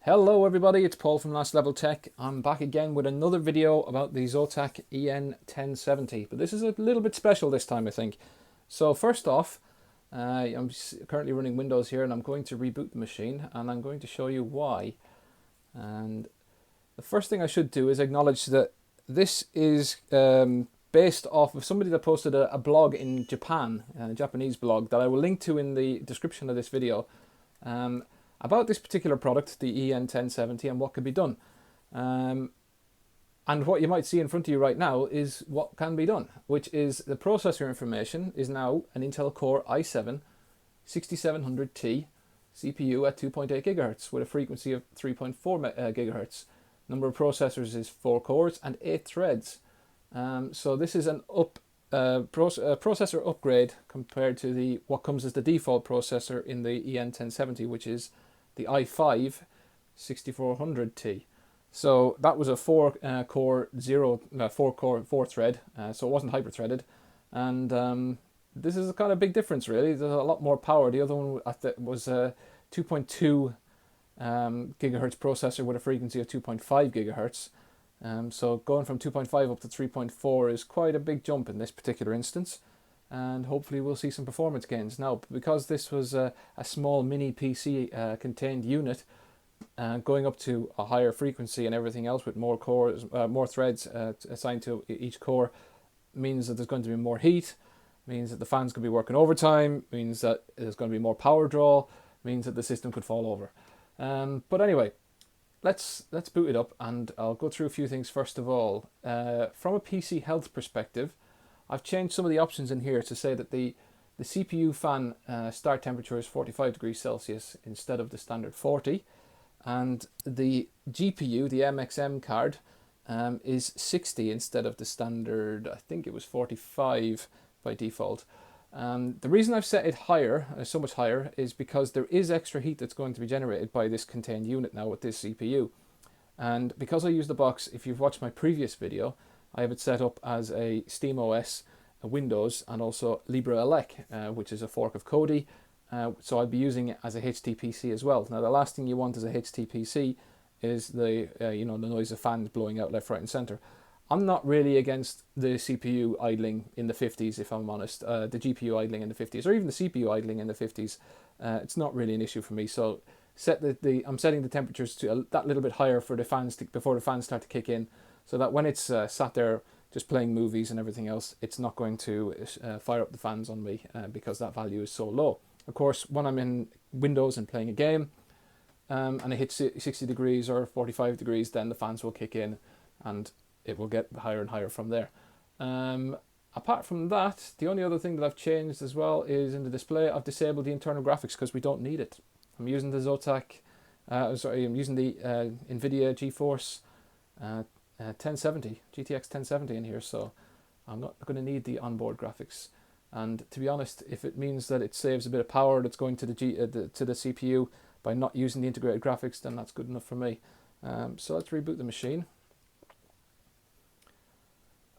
Hello everybody, it's Paul from Lastleveltech. I'm back again with another video about the Zotac EN1070, but this is a little bit special this time I think. So first off, I'm currently running Windows here and I'm going to reboot the machine and I'm going to show you why. And the first thing I should do is acknowledge that this is based off of somebody that posted a blog in Japan, a Japanese blog that I will link to in the description of this video. About this particular product, the EN1070, and what can be done. And what you might see in front of you right now is what can be done, which is the processor information is now an Intel Core i7 6700T CPU at 2.8 GHz with a frequency of 3.4 GHz. Number of processors is 4 cores and 8 threads. So this is an processor upgrade compared to what comes as the default processor in the EN1070, which is the i5 6400T. So that was a 4 thread, so it wasn't hyper threaded, and this is a kind of big difference really. There's a lot more power. The other one was a 2.2 gigahertz processor with a frequency of 2.5 gigahertz. So going from 2.5 up to 3.4 is quite a big jump in this particular instance, and hopefully we'll see some performance gains. Now, because this was a small mini PC contained unit, going up to a higher frequency and everything else with more cores, more threads assigned to each core, means that there's going to be more heat, means that the fans could be working overtime, means that there's going to be more power draw, means that the system could fall over. But anyway, let's boot it up, and I'll go through a few things first of all. From a PC health perspective, I've changed some of the options in here to say that the CPU fan start temperature is 45 degrees Celsius instead of the standard 40, and the GPU, the MXM card, is 60 instead of the standard, I think it was 45 by default. The reason I've set it higher, so much higher, is because there is extra heat that's going to be generated by this contained unit now with this CPU. And because I use the box, if you've watched my previous video, I have it set up as a SteamOS, a Windows, and also LibreELEC, which is a fork of KODI. So I'll be using it as a HTPC as well. Now, the last thing you want as a HTPC is the the noise of fans blowing out left, right, and center. I'm not really against the CPU idling in the 50s, if I'm honest. The GPU idling in the 50s, or even the CPU idling in the 50s, it's not really an issue for me. So I'm setting the temperatures to that little bit higher for the fans before the fans start to kick in, so that when it's sat there just playing movies and everything else, it's not going to fire up the fans on me because that value is so low. Of course, when I'm in Windows and playing a game and it hits 60 degrees or 45 degrees, then the fans will kick in and it will get higher and higher from there. Apart from that, the only other thing that I've changed as well is in the display, I've disabled the internal graphics because we don't need it. I'm using the Zotac, I'm using the NVIDIA GeForce 1070, GTX 1070 in here, so I'm not going to need the onboard graphics. And to be honest, if it means that it saves a bit of power that's going to the CPU by not using the integrated graphics, then that's good enough for me. So let's reboot the machine.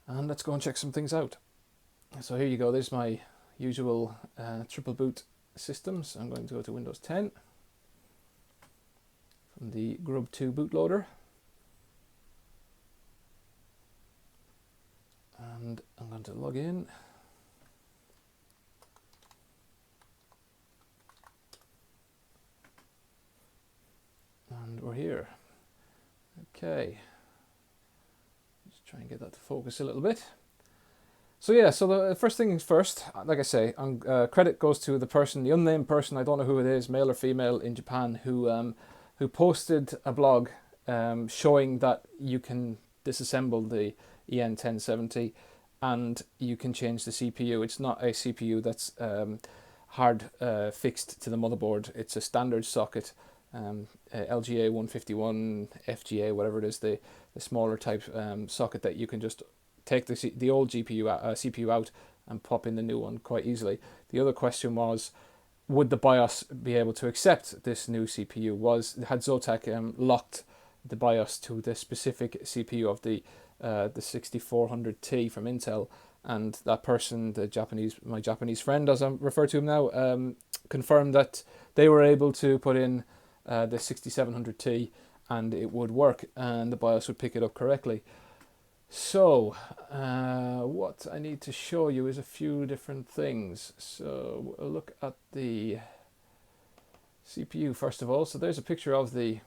And let's go and check some things out. So here you go, there's my usual triple boot systems. I'm going to go to Windows 10 from the Grub 2 bootloader. And I'm going to log in. And we're here. Okay. Try and get that to focus a little bit. So yeah, so the first things first, like I say, credit goes to the unnamed person, I don't know who it is, male or female in Japan, who posted a blog showing that you can disassemble the EN1070 and you can change the CPU. It's not a CPU that's hard fixed to the motherboard. It's a standard socket, LGA 151, FGA, whatever it is, the smaller type socket that you can just take the old CPU out and pop in the new one quite easily. The other question was, would the BIOS be able to accept this new CPU? Had Zotac locked the BIOS to the specific CPU of the 6400T from Intel? And that person, my Japanese friend, as I refer to him now, confirmed that they were able to put in the 6700T, and it would work, and the BIOS would pick it up correctly. So what I need to show you is a few different things. So we'll look at the CPU first of all. So there's a picture of the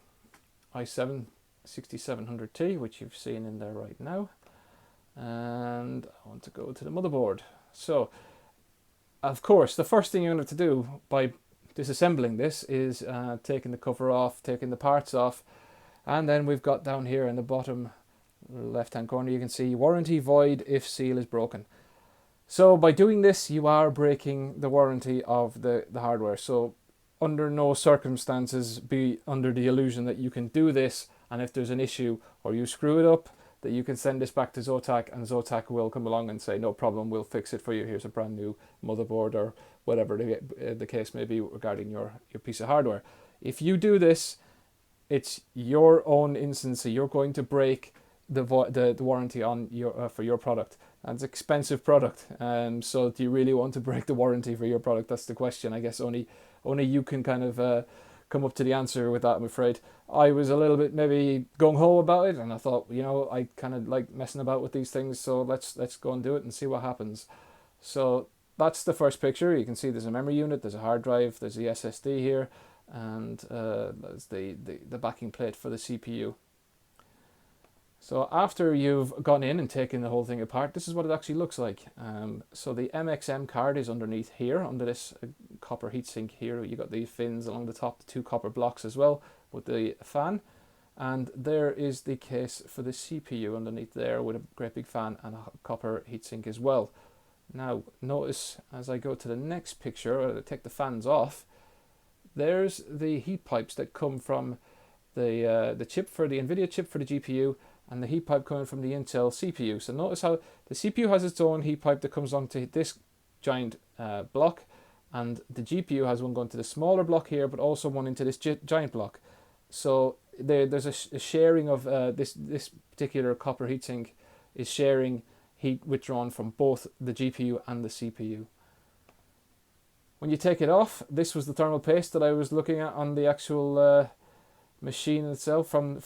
i7 6700T, which you've seen in there right now. And I want to go to the motherboard. So of course, the first thing you're going to have to do by disassembling this is taking the cover off, taking the parts off, and then we've got down here in the bottom left hand corner, you can see warranty void if seal is broken. So by doing this, you are breaking the warranty of the hardware. So under no circumstances be under the illusion that you can do this, and if there's an issue or you screw it up, that you can send this back to Zotac, and Zotac will come along and say, no problem, we'll fix it for you, here's a brand new motherboard, or whatever the case may be regarding your piece of hardware. If you do this, it's your own instance, so you're going to break the warranty on your for your product. And it's an expensive product, so do you really want to break the warranty for your product? That's the question. I guess only you can kind of come up to the answer with that, I'm afraid. I was a little bit maybe gung-ho about it, and I thought, you know, I kind of like messing about with these things, so let's go and do it and see what happens. So that's the first picture. You can see there's a memory unit, there's a hard drive, there's the SSD here, and there's the backing plate for the CPU. So after you've gone in and taken the whole thing apart, this is what it actually looks like. So the MXM card is underneath here, under this copper heatsink here. You got these fins along the top, the two copper blocks as well with the fan. And there is the case for the CPU underneath there with a great big fan and a copper heatsink as well. Now notice as I go to the next picture, or take the fans off, there's the heat pipes that come from the chip for the NVIDIA chip for the GPU, and the heat pipe coming from the Intel CPU. So notice how the CPU has its own heat pipe that comes onto this giant block, and the GPU has one going to the smaller block here, but also one into this giant block. So there's a sharing of this particular copper heatsink is sharing heat withdrawn from both the GPU and the CPU. When you take it off, this was the thermal paste that I was looking at on the actual machine itself from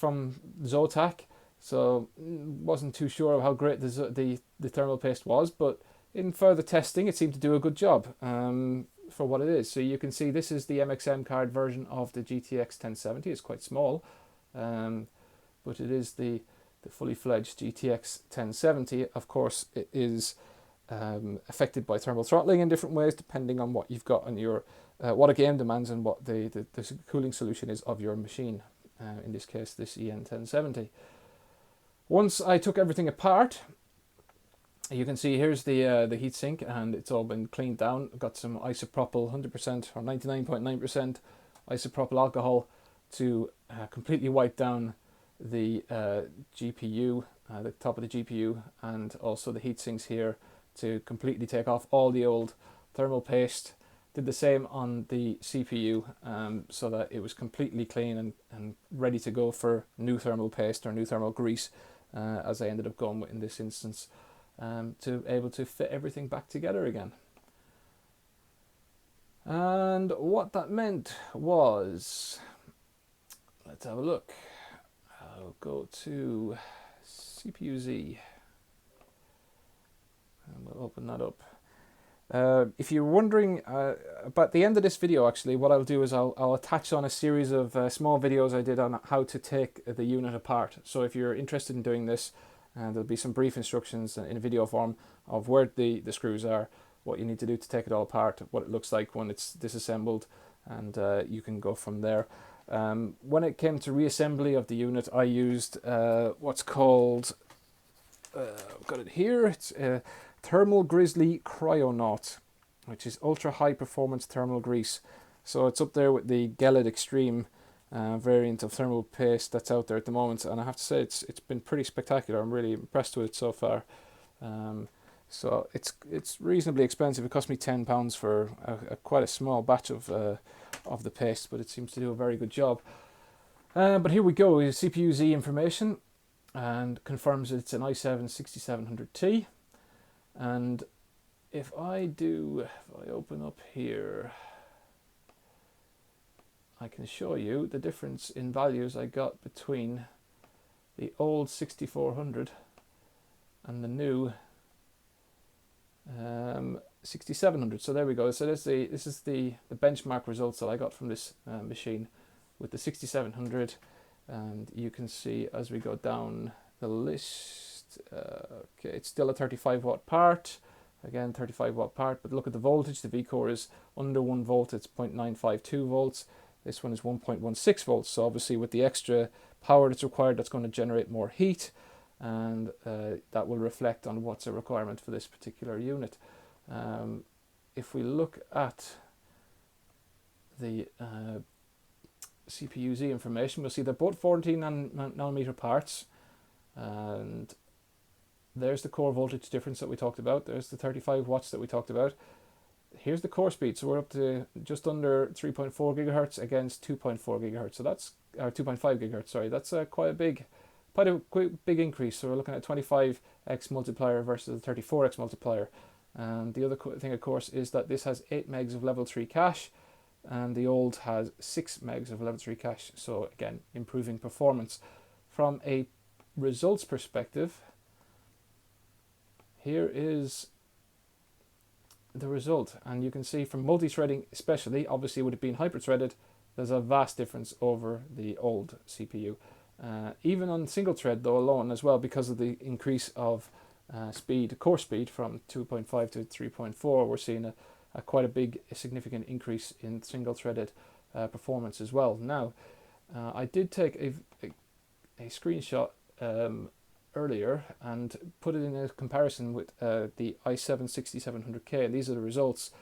Zotac. So wasn't too sure of how great the thermal paste was, but in further testing it seemed to do a good job for what it is. So you can see this is the MXM card version of the GTX 1070. It's quite small, but it is the fully fledged GTX 1070. Of course, it is affected by thermal throttling in different ways depending on what you've got on your what a game demands and what the cooling solution is of your machine. In this case, this EN1070. Once I took everything apart, you can see here's the heatsink, and it's all been cleaned down. I've got some isopropyl 100% or 99.9% isopropyl alcohol to completely wipe down the GPU, the top of the GPU, and also the heatsinks here to completely take off all the old thermal paste. Did the same on the CPU so that it was completely clean and ready to go for new thermal paste or new thermal grease, as I ended up going with in this instance, to able to fit everything back together again. And what that meant was, let's have a look. I'll go to CPU-Z and we'll open that up. If you're wondering about the end of this video, actually, what I'll do is I'll attach on a series of small videos I did on how to take the unit apart. So if you're interested in doing this, there'll be some brief instructions in video form of where the screws are, what you need to do to take it all apart, what it looks like when it's disassembled, and you can go from there. When it came to reassembly of the unit, I used what's called, I've got it here, it's Thermal Grizzly Cryonaut, which is ultra high performance thermal grease. So it's up there with the Gelid Extreme variant of thermal paste that's out there at the moment, and I have to say it's been pretty spectacular. I'm really impressed with it so far. So it's reasonably expensive. It cost me £10 for quite a small batch of the paste, but it seems to do a very good job. But here we go, CPU-Z information, and confirms it's an i7 6700T. And if I open up here, I I can show you the difference in values I got between the old 6400 and the new 6700. So there we go. So this is the benchmark results that I got from this machine with the 6700, and you can see as we go down the list, okay, it's still a 35 watt part, again 35 watt part, but look at the voltage. The V-core is under 1 volt, it's 0.952 volts. This one is 1.16 volts, so obviously with the extra power that's required, that's going to generate more heat, and that will reflect on what's a requirement for this particular unit. If we look at the CPU-Z information, we'll see they're both 14 nanometer parts, and there's the core voltage difference that we talked about. There's the 35 watts that we talked about. Here's the core speed, so we're up to just under 3.4 gigahertz against 2.4 gigahertz. So that's 2.5 gigahertz. Sorry, that's quite a big increase. So we're looking at 25x multiplier versus a 34x multiplier. And the other thing, of course, is that this has 8 megs of level 3 cache, and the old has 6 megs of level 3 cache. So again, improving performance. From a results perspective, here is the result, and you can see from multi-threading especially, obviously with it being hyper-threaded, there's a vast difference over the old CPU. Even on single thread though alone as well, because of the increase of core speed from 2.5 to 3.4, we're seeing a quite a big, significant increase in single threaded performance as well. Now, I did take a screenshot earlier and put it in a comparison with the i7 6700K, and these are the results,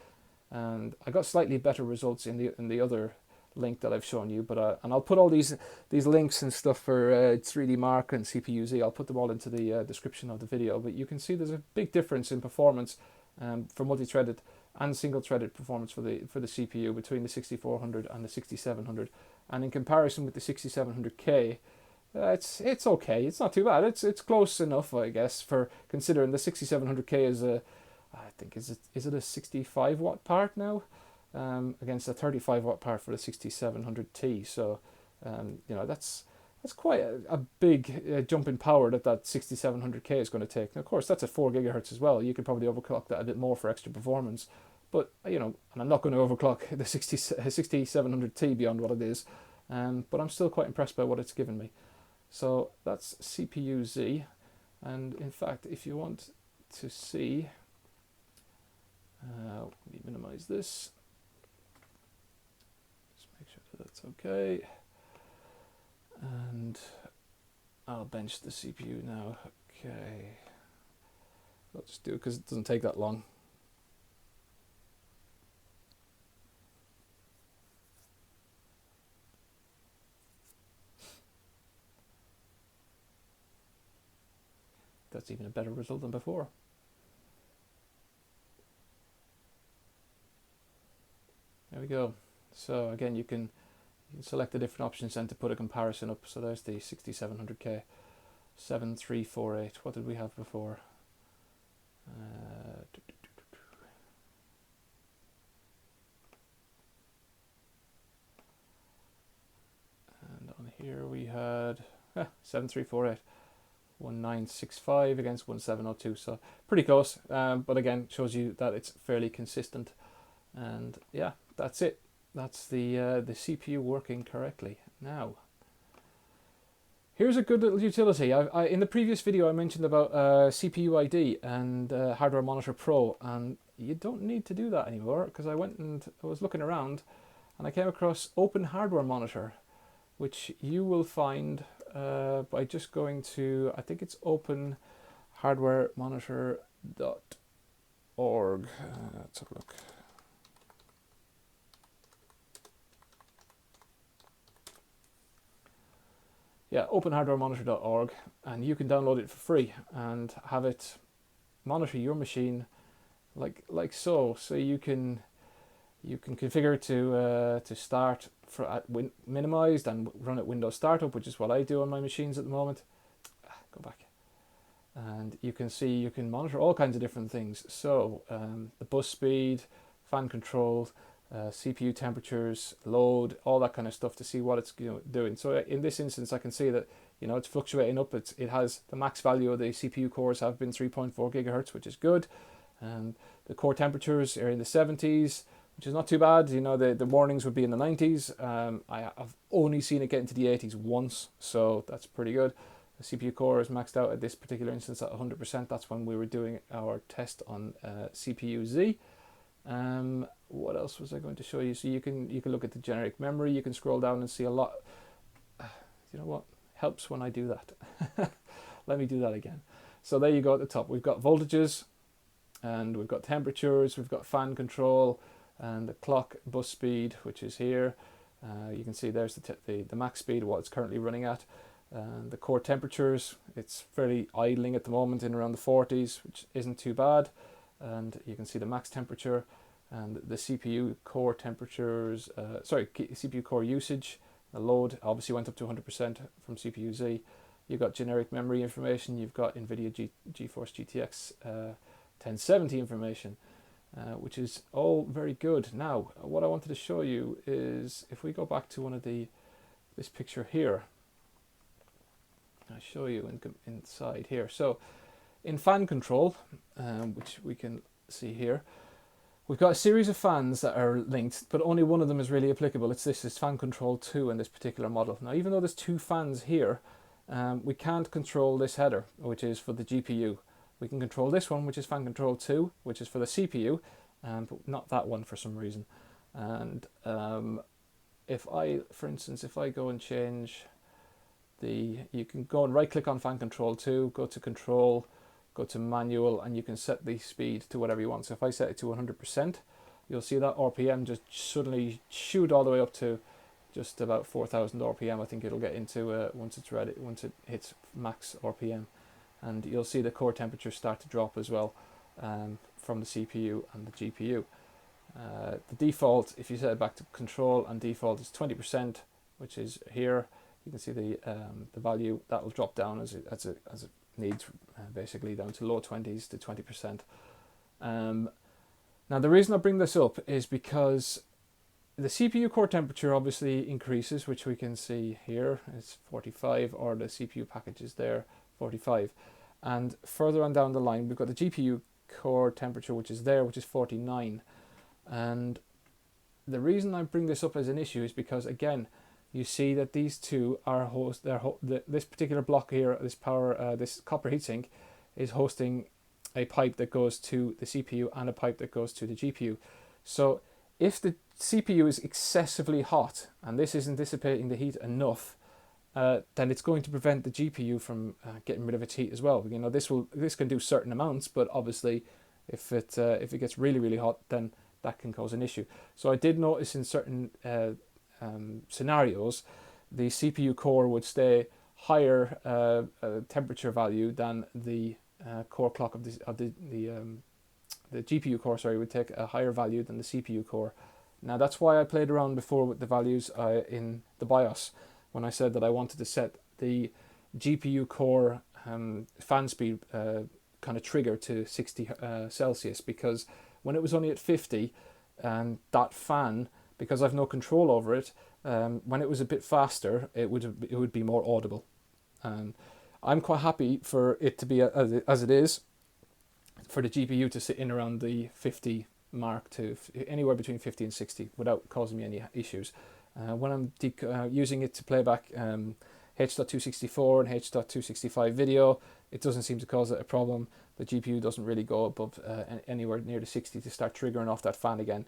and I got slightly better results in the other link that I've shown you, but and I'll put all these links and stuff for 3D Mark and CPU-Z. I'll put them all into the description of the video, but you can see there's a big difference in performance for multi-threaded and single-threaded performance for the CPU between the 6400 and the 6700, and in comparison with the 6700K, it's okay. It's not too bad. It's close enough, I guess, for considering the 6700K is I think is it a 65 watt part now, against a 35 watt part for the 6700T. So you know, that's quite a big jump in power that 6700K is going to take. And of course, that's at 4 gigahertz as well. You could probably overclock that a bit more for extra performance, but you know, and I'm not going to overclock the 6700T beyond what it is, but I'm still quite impressed by what it's given me. So that's CPU-Z, and in fact, if you want to see, let me minimize this, just make sure that that's okay, and I'll bench the CPU now. Okay, I'll just do it because it doesn't take that long. That's even a better result than before. There we go. So again, you can select the different options and to put a comparison up. So there's the 6700K, 7348. What did we have before? And on here we had 7348. 1965 against 1702, so pretty close, but again shows you that it's fairly consistent. And yeah, that's it. That's the CPU working correctly. Now, here's a good little utility. In the previous video I mentioned about CPU ID and Hardware Monitor Pro, and you don't need to do that anymore, because I went and I was looking around and I came across Open Hardware Monitor, which you will find by just going to, I think it's openhardwaremonitor.org. Let's have a look. Yeah, openhardwaremonitor.org, and you can download it for free and have it monitor your machine like so. So you can configure to start at minimized and run at Windows Startup, which is what I do on my machines at the moment. Go back, and you can see you can monitor all kinds of different things. So the bus speed, fan control, CPU temperatures, load, all that kind of stuff to see what it's doing. So in this instance, I can see that it's fluctuating up. It has the max value of the CPU cores have been 3.4 gigahertz, which is good. And the core temperatures are in the 70s, which is not too bad. The warnings would be in the 90s. I've only seen it get into the 80s once, so that's pretty good. The CPU core is maxed out at this particular instance at 100%. That's when we were doing our test on CPU Z. What else was I going to show you? So you can look at the generic memory. You can scroll down and see a lot. You know what? Helps when I do that. Let me do that again. So there you go at the top. We've got voltages, and we've got temperatures, we've got fan control, and the clock bus speed, which is here. You can see there's the max speed, what it's currently running at. The core temperatures, it's fairly idling at the moment in around the 40s, which isn't too bad. And you can see the max temperature and the CPU core temperatures, CPU core usage. The load obviously went up to 100% from CPU Z. You've got generic memory information, you've got NVIDIA GeForce GTX 1070 information, which is all very good. Now, what I wanted to show you is if we go back to this picture here, I'll show you inside here. So in fan control, which we can see here, we've got a series of fans that are linked, but only one of them is really applicable. This is fan control 2 in this particular model. Now, even though there's two fans here, we can't control this header, which is for the GPU. We can control this one, which is fan control 2, which is for the CPU, but not that one for some reason. And for instance, if I go and change you can go and right click on fan control 2, go to control, go to manual, and you can set the speed to whatever you want. So if I set it to 100%, you'll see that RPM just suddenly shoot all the way up to just about 4,000 RPM. I think it'll get into once it hits max RPM. And you'll see the core temperature start to drop as well from the CPU and the GPU. The default, if you set it back to control and default, is 20%, which is here. You can see the value that will drop down as it needs, basically down to low 20s to 20%. Now the reason I bring this up is because the CPU core temperature obviously increases, which we can see here. It's 45, or the CPU package is there, 45. And further on down the line, we've got the GPU core temperature, which is there, which is 49. And the reason I bring this up as an issue is because, again, you see that these two are this particular block here, this copper heatsink, is hosting a pipe that goes to the CPU and a pipe that goes to the GPU. So if the CPU is excessively hot and this isn't dissipating the heat enough, then it's going to prevent the GPU from getting rid of its heat as well. This can do certain amounts, but obviously if it gets really, really hot, then that can cause an issue. So I did notice in certain scenarios, the CPU core would stay higher temperature value than the core clock of the GPU core. Sorry, would take a higher value than the CPU core. Now that's why I played around before with the values in the BIOS when I said that I wanted to set the GPU core fan speed kind of trigger to 60 Celsius, because when it was only at 50, and that fan, because I've no control over it, when it was a bit faster, it would be more audible. I'm quite happy for it to be as it is, for the GPU to sit in around the 50 mark to anywhere between 50 and 60 without causing me any issues. When I'm using it to play back H.264 and H.265 video, it doesn't seem to cause it a problem. The GPU doesn't really go above anywhere near the 60 to start triggering off that fan again,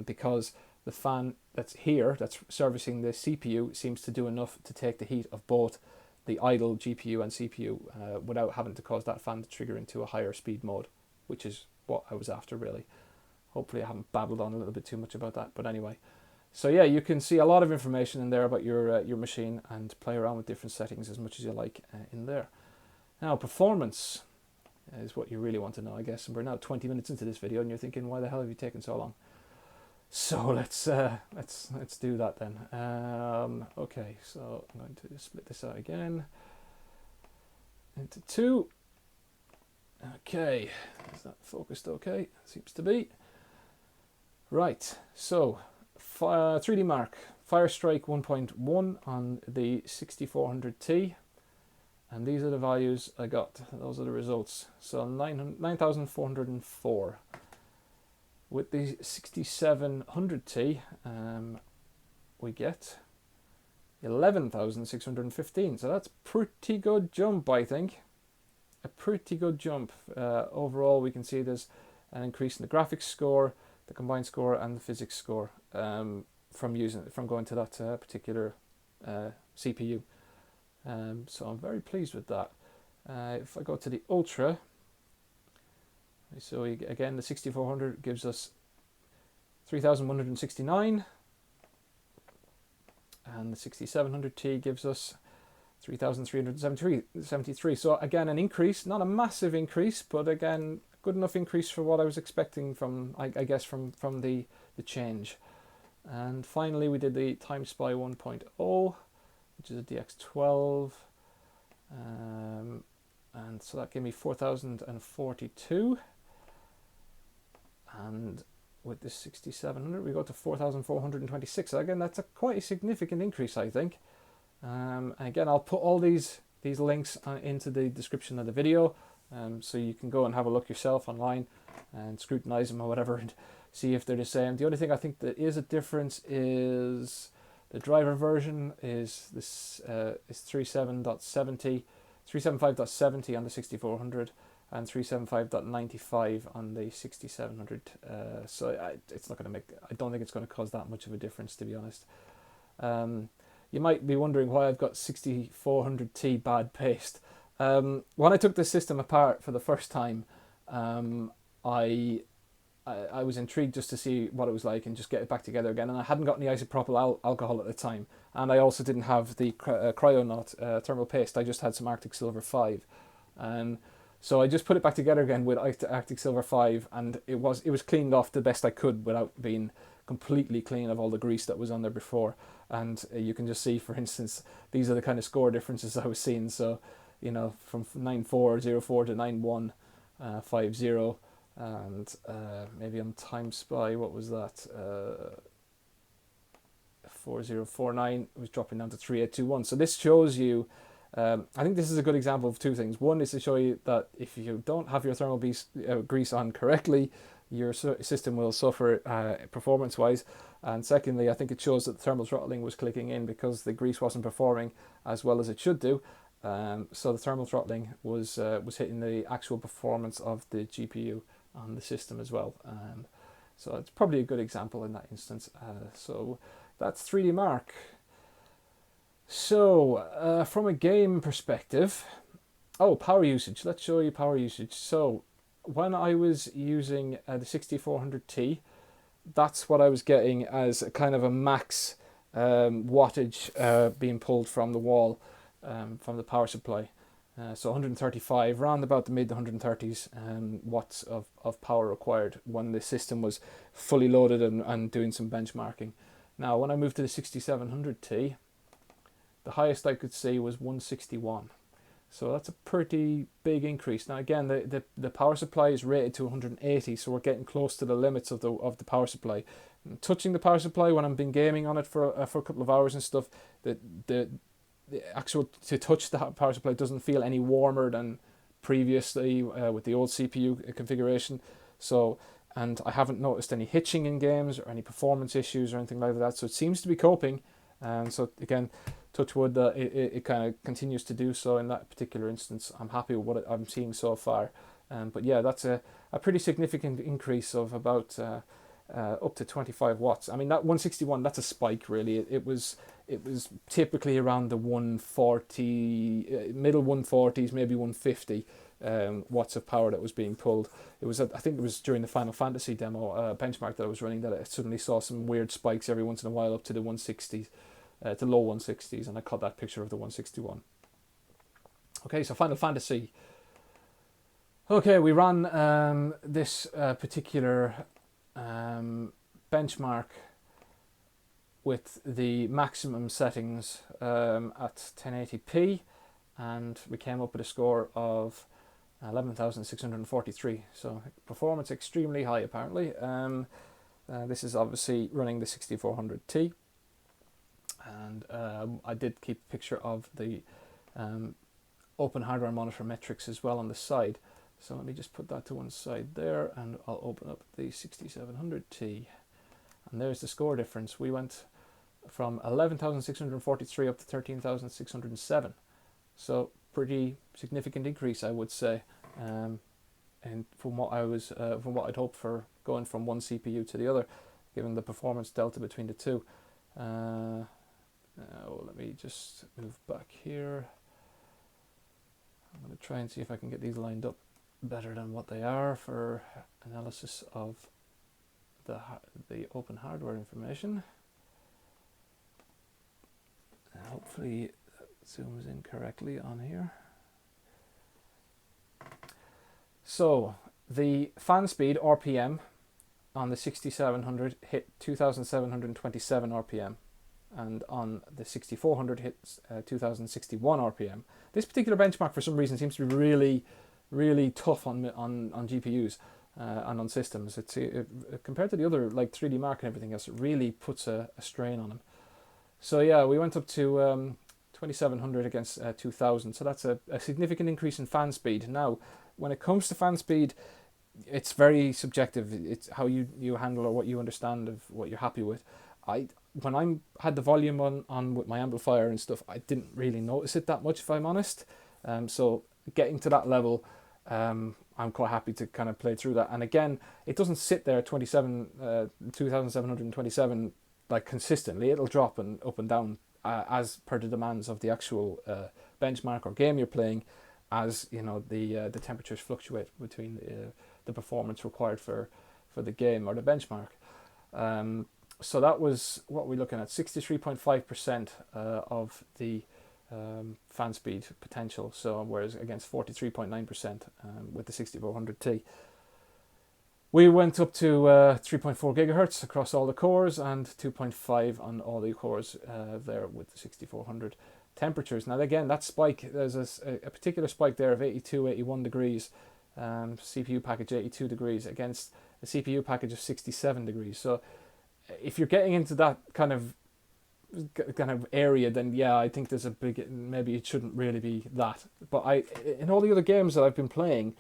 because the fan that's here, that's servicing the CPU, seems to do enough to take the heat of both the idle GPU and CPU without having to cause that fan to trigger into a higher speed mode, which is what I was after, really. Hopefully I haven't babbled on a little bit too much about that, but anyway. So yeah, you can see a lot of information in there about your machine and play around with different settings as much as you like in there. Now, performance is what you really want to know, I guess. And we're now 20 minutes into this video, and you're thinking, why the hell have you taken so long? So let's do that then. Okay, so I'm going to split this out again into two. Okay, is that focused okay? Seems to be. Right, so 3D Mark, Firestrike 1.1 on the 6400T, and these are the values I got. Those are the results. So 9,404. With the 6700T, we get 11,615. So that's pretty good jump, I think. A pretty good jump. Overall, we can see there's an increase in the graphics score, the combined score, and the physics score from going to that particular CPU. So I'm very pleased with that. If I go to the Ultra, so again the 6400 gives us 3,169, and the 6700T gives us 3,373. So again, an increase, not a massive increase, but again, good enough increase for what I was expecting from, I guess, from the change. And finally, we did the TimeSpy 1.0, which is a DX12, and so that gave me 4,042. And with this 6700, we go to 4,426. So again, that's quite a significant increase, I think. And again, I'll put all these links into the description of the video, so you can go and have a look yourself online and scrutinize them or whatever and see if they're the same. The only thing I think that is a difference is the driver version is this is 375.70 on the 6400 and 375.95 on the 6700. So it's not going to make. I don't think it's going to cause that much of a difference, to be honest. You might be wondering why I've got 6400T bad paste. When I took this system apart for the first time, I was intrigued just to see what it was like and just get it back together again. And I hadn't got any isopropyl alcohol at the time, and I also didn't have the Cryonaut thermal paste. I just had some Arctic Silver 5, and so I just put it back together again with Arctic Silver 5, and it was cleaned off the best I could without being completely clean of all the grease that was on there before. And you can just see, for instance, these are the kind of score differences I was seeing. So, you know, from 9404 to 9150, and maybe on TimeSpy, what was that? 4049 was dropping down to 3821. So this shows you, I think this is a good example of two things. One is to show you that if you don't have your thermal grease on correctly, your system will suffer performance-wise. And secondly, I think it shows that the thermal throttling was clicking in because the grease wasn't performing as well as it should do. So the thermal throttling was hitting the actual performance of the GPU on the system as well. So it's probably a good example in that instance. So that's 3D Mark. So from a game perspective, power usage. Let's show you power usage. So when I was using the 6400T, that's what I was getting as a kind of a max wattage being pulled from the wall from the power supply. So 135, around about the mid 130s watts of power required when the system was fully loaded and doing some benchmarking. Now when I moved to the 6700T, the highest I could see was 161. So that's a pretty big increase. Now again, the power supply is rated to 180, so we're getting close to the limits of the power supply. And touching the power supply when I've been gaming on it for a couple of hours and stuff, the actual to touch the power supply doesn't feel any warmer than previously with the old CPU configuration. So, and I haven't noticed any hitching in games or any performance issues or anything like that. So it seems to be coping. And so again, touch wood, it kind of continues to do so in that particular instance. I'm happy with what I'm seeing so far. But yeah, that's a pretty significant increase of about up to 25 watts. I mean, that 161, that's a spike really. It was typically around the 140, middle 140s, maybe 150 watts of power that was being pulled. It was, I think it was during the Final Fantasy demo benchmark that I was running that I suddenly saw some weird spikes every once in a while up to the 160s. To low 160s, and I caught that picture of the 161. Okay, so Final Fantasy. Okay, we ran this particular benchmark with the maximum settings at 1080p, and we came up with a score of 11,643. So performance extremely high apparently. This is obviously running the 6400T, and I did keep a picture of the open hardware monitor metrics as well on the side. So let me just put that to one side there, and I'll open up the 6700T. And there's the score difference. We went from 11,643 up to 13,607. So pretty significant increase, I would say. And from what I'd hoped for, going from one CPU to the other, given the performance delta between the two. Let me just move back here. I'm going to try and see if I can get these lined up better than what they are for analysis of the open hardware information. Hopefully it zooms in correctly on here. So the fan speed RPM on the 6700 hit 2727 RPM, and on the 6400 hits 2061 RPM. This particular benchmark for some reason seems to be really tough on GPUs and on systems. It's compared to the other, like 3D Mark and everything else, it really puts a strain on them. So yeah, we went up to 2700 against 2000, so that's a significant increase in fan speed. Now, when it comes to fan speed, it's very subjective. It's how you handle or what you understand of what you're happy with. When I had the volume on with my amplifier and stuff, I didn't really notice it that much, if I'm honest. So getting to that level, I'm quite happy to kind of play through that. And again, it doesn't sit there 2727 like consistently. It'll drop and up and down as per the demands of the actual benchmark or game you're playing, as you know the temperatures fluctuate between the performance required for the game or the benchmark. So that was what we're looking at, 63.5% of the fan speed potential. So whereas against 43.9% with the 6400T. We went up to 3.4 gigahertz across all the cores and 2.5 on all the cores there with the 6400 temperatures. Now again, that spike, there's a particular spike there of 82, 81 degrees, CPU package 82 degrees against a CPU package of 67 degrees. So if you're getting into that kind of area, then yeah, I think there's a big, maybe it shouldn't really be that. But in all the other games that I've been playing,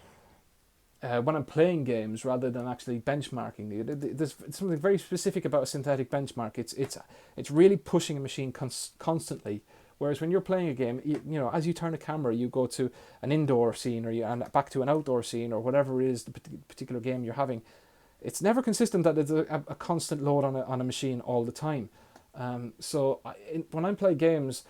when I'm playing games rather than actually benchmarking, there's something very specific about a synthetic benchmark. It's really pushing a machine constantly. Whereas when you're playing a game, you know, as you turn a camera, you go to an indoor scene and back to an outdoor scene or whatever it is the particular game you're having. It's never consistent that there's a constant load on a machine all the time. So when I play games,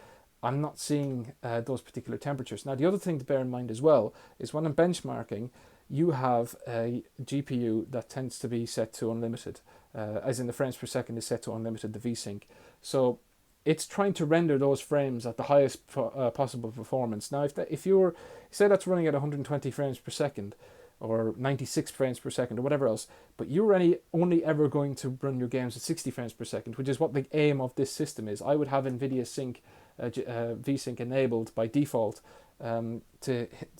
I'm not seeing those particular temperatures. Now, the other thing to bear in mind as well is when I'm benchmarking, you have a GPU that tends to be set to unlimited, as in the frames per second is set to unlimited, the VSync. So it's trying to render those frames at the highest possible performance. Now, if you're, say that's running at 120 frames per second, or 96 frames per second, or whatever else, but you're only ever going to run your games at 60 frames per second, which is what the aim of this system is. I would have NVIDIA Sync, VSync enabled by default, to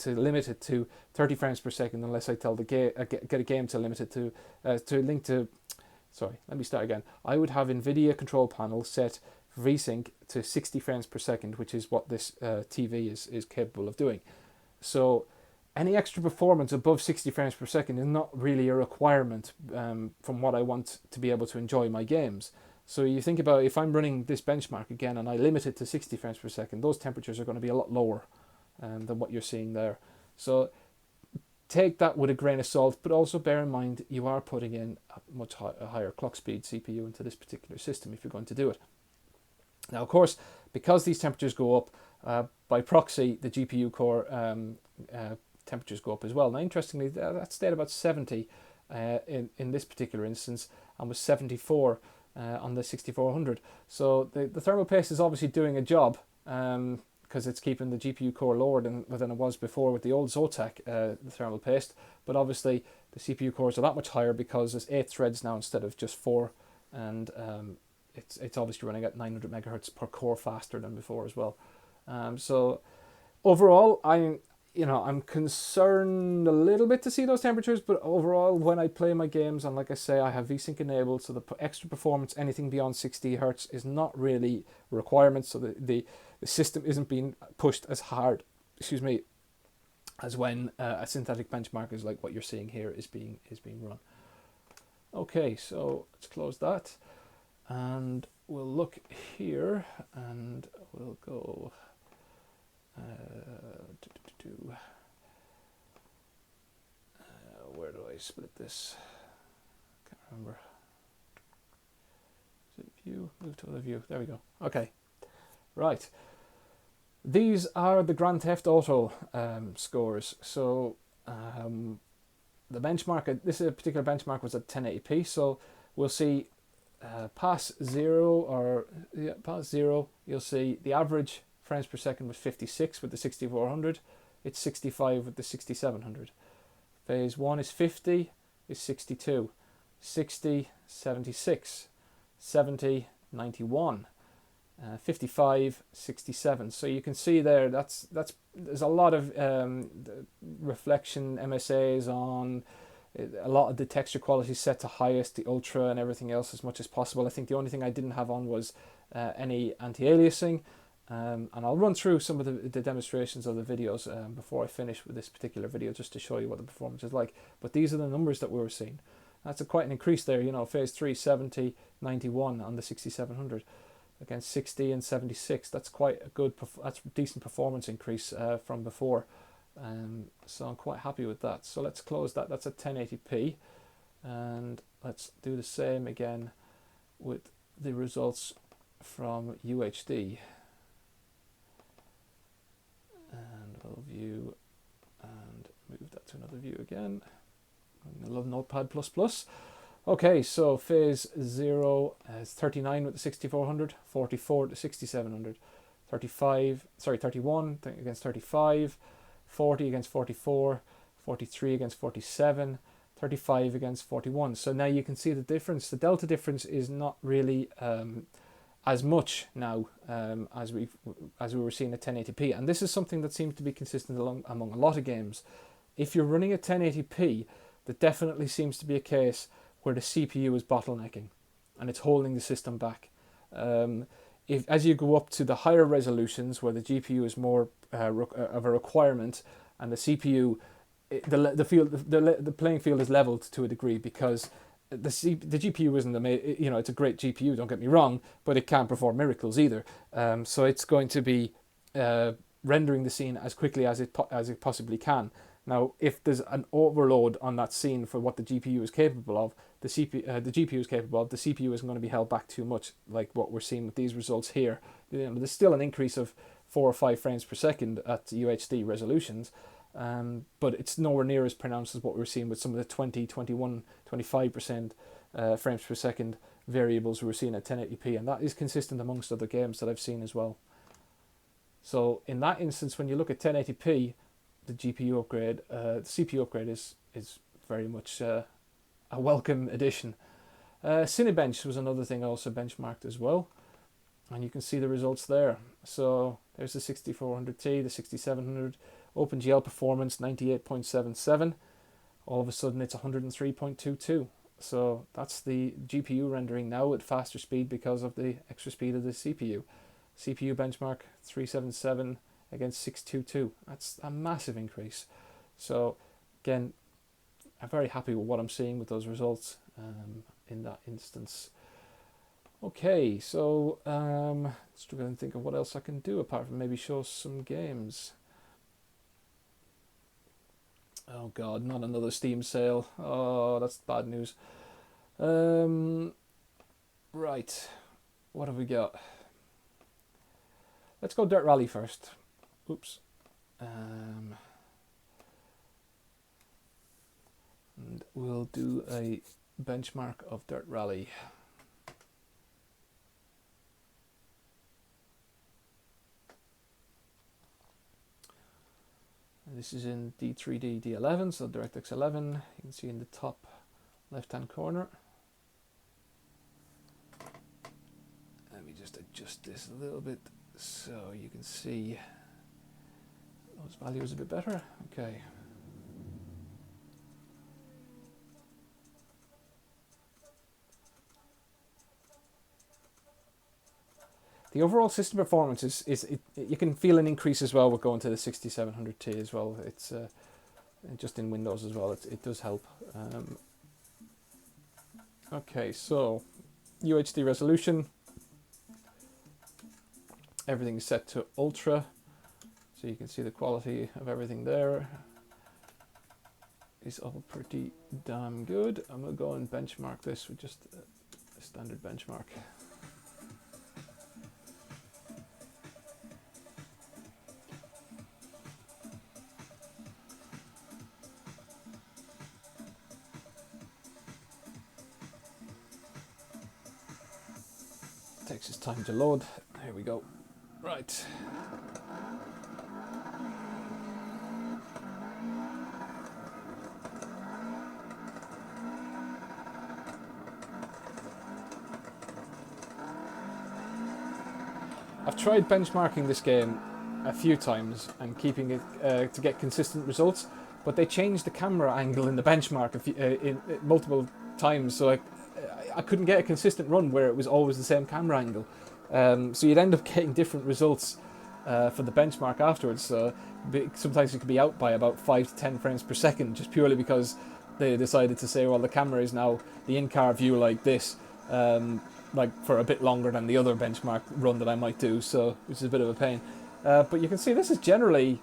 limit it to 30 frames per second, unless I tell the get a game to limit it to link to. Sorry, let me start again. I would have NVIDIA control panel set VSync to 60 frames per second, which is what this TV is capable of doing. So any extra performance above 60 frames per second is not really a requirement from what I want to be able to enjoy my games. So you think about, if I'm running this benchmark again and I limit it to 60 frames per second, those temperatures are going to be a lot lower than what you're seeing there. So take that with a grain of salt, but also bear in mind you are putting in a much higher clock speed CPU into this particular system if you're going to do it. Now, of course, because these temperatures go up, by proxy, the GPU core temperatures go up as well. Now, interestingly, that stayed about 70 in this particular instance, and was 74 on the 6400. So the thermal paste is obviously doing a job, because it's keeping the GPU core lower than it was before with the old Zotac the thermal paste. But obviously, the CPU cores are that much higher because there's 8 threads now instead of just 4, and it's obviously running at 900 megahertz per core faster than before as well. So overall, you know, I'm concerned a little bit to see those temperatures, but overall, when I play my games, and like I say, I have VSync enabled, so the extra performance, anything beyond 60 hertz, is not really a requirement. So the system isn't being pushed as hard, excuse me, as when a synthetic benchmark is like what you're seeing here is being run. Okay, so let's close that, and we'll look here, and we'll go. Where do I split this? Can't remember. Is it view? Move to other view. There we go. Okay, right. These are the Grand Theft Auto scores. So the benchmark, this is a particular benchmark, was at 1080p. So we'll see past zero, you'll see the average frames per second was 56 with the 6400. It's 65 with the 6700. Phase 1 is 50, is 62, 60, 76, 70, 91, 55, 67. So you can see there there's a lot of reflection MSAs on, a lot of the texture quality set to highest, the ultra and everything else as much as possible. I think the only thing I didn't have on was any anti-aliasing. And I'll run through some of the demonstrations of the videos before I finish with this particular video, just to show you what the performance is like. But these are the numbers that we were seeing. That's quite an increase there, you know, phase 3, 70, 91 on the 6700 against 60 and 76. That's quite a good, that's a decent performance increase from before. So I'm quite happy with that. So let's close that. That's at 1080p. And let's do the same again with the results from UHD. And we'll view and move that to another view again. I love Notepad++. Okay, so phase 0 is 39 with the 6400, 44 with the 6700, 31 against 35, 40 against 44, 43 against 47, 35 against 41. So now you can see the difference. The delta difference is not really as much now as we were seeing at 1080p, and this is something that seems to be consistent among a lot of games. If you're running at 1080p, there definitely seems to be a case where the CPU is bottlenecking and it's holding the system back. As you go up to the higher resolutions where the GPU is more of a requirement, and the CPU, the playing field is leveled to a degree, because the GPU isn't it's a great GPU, don't get me wrong, but it can't perform miracles either. So it's going to be rendering the scene as quickly as it possibly can. Now, if there's an overload on that scene for what the GPU is capable of, the GPU is capable of, the CPU isn't going to be held back too much, like what we're seeing with these results here. You know, there's still an increase of 4 or 5 frames per second at UHD resolutions, but it's nowhere near as pronounced as what we're seeing with some of the 20, 21, 25% frames per second variables we're seeing at 1080p, and that is consistent amongst other games that I've seen as well. So in that instance, when you look at 1080p, the GPU upgrade, the CPU upgrade is very much a welcome addition. Cinebench was another thing also benchmarked as well, and you can see the results there. So there's the 6400T, the 6700, OpenGL performance 98.77. All of a sudden it's 103.22. So that's the GPU rendering now at faster speed because of the extra speed of the CPU. CPU benchmark 377 against 622. That's a massive increase. So again, I'm very happy with what I'm seeing with those results in that instance. Okay, so struggling to think of what else I can do apart from maybe show some games. Oh god, not another Steam sale. Oh, that's bad news. Right, what have we got? Let's go Dirt Rally first. Oops. And we'll do a benchmark of Dirt Rally. And this is in D3D D11, so DirectX 11. You can see in the top left-hand corner. Let me just adjust this a little bit so you can see those values a bit better. Okay. The overall system performance you can feel an increase as well with going to the 6700T as well. It's just in Windows as well. It does help. Okay, so UHD resolution. Everything is set to Ultra, so you can see the quality of everything there is all pretty damn good. I'm going to go and benchmark this with just a standard benchmark. Takes its time to load. Here we go. Right. I've tried benchmarking this game a few times and keeping it to get consistent results, but they changed the camera angle in the benchmark multiple times, so I couldn't get a consistent run where it was always the same camera angle. So you'd end up getting different results for the benchmark afterwards. So sometimes it could be out by about 5 to 10 frames per second, just purely because they decided to say, well, the camera is now the in-car view like this, like for a bit longer than the other benchmark run that I might do, so which is a bit of a pain. But you can see this is generally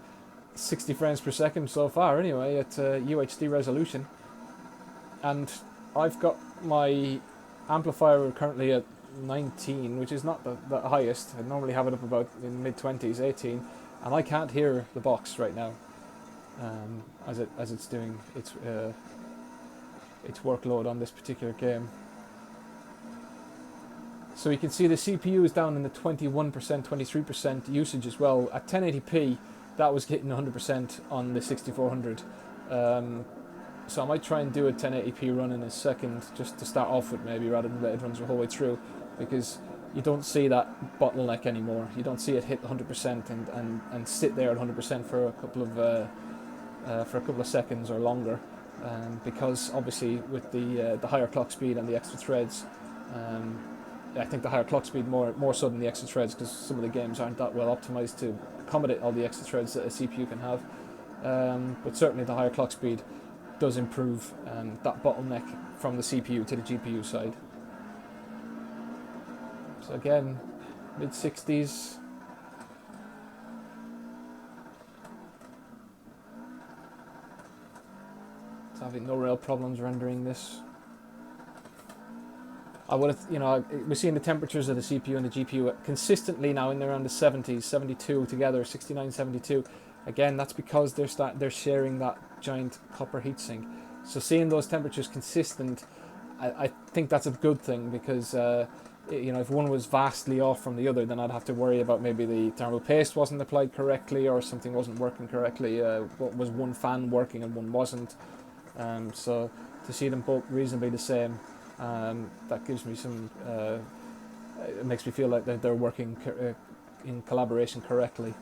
60 frames per second so far anyway at UHD resolution. And I've got my amplifier currently at 19, which is not the highest. I normally have it up about in mid-20s, 18, and I can't hear the box right now as it's doing its workload on this particular game. So you can see the CPU is down in the 21%, 23% usage as well. At 1080p, that was hitting 100% on the 6400. So I might try and do a 1080p run in a second, just to start off with maybe, rather than let it run the whole way through, because you don't see that bottleneck anymore. You don't see it hit 100% and sit there at 100% for a couple of seconds or longer, because obviously with the higher clock speed and the extra threads, I think the higher clock speed more so than the extra threads, because some of the games aren't that well optimized to accommodate all the extra threads that a CPU can have. But certainly the higher clock speed does improve that bottleneck from the CPU to the GPU side. So again, mid-60s. It's having no real problems rendering this. I would have, we're seeing the temperatures of the CPU and the GPU consistently now in around the 70s, 72 together, 69, 72. Again, that's because they're sharing that giant copper heatsink. So seeing those temperatures consistent, I think that's a good thing, because if one was vastly off from the other, then I'd have to worry about maybe the thermal paste wasn't applied correctly, or something wasn't working correctly. What was one fan working and one wasn't? So to see them both reasonably the same, that gives me some. It makes me feel like they're working in collaboration correctly.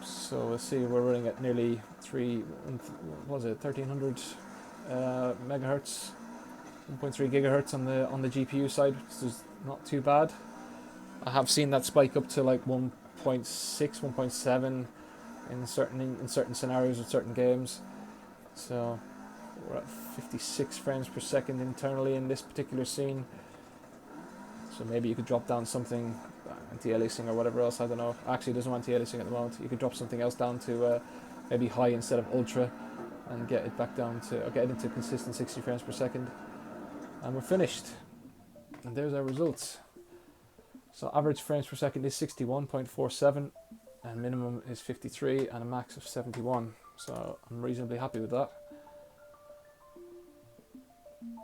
So let's see, we're running at nearly 1300 megahertz, 1.3 gigahertz on the GPU side, which is not too bad. I have seen that spike up to like 1.6, 1.7 in certain scenarios with certain games. So we're at 56 frames per second internally in this particular scene. So maybe you could drop down something, anti-aliasing or whatever else, I don't know. Actually, it doesn't want anti-aliasing at the moment. You could drop something else down to maybe high instead of ultra, and get it back down to, or get it into consistent 60 frames per second. And we're finished. And there's our results. So average frames per second is 61.47, and minimum is 53, and a max of 71. So I'm reasonably happy with that.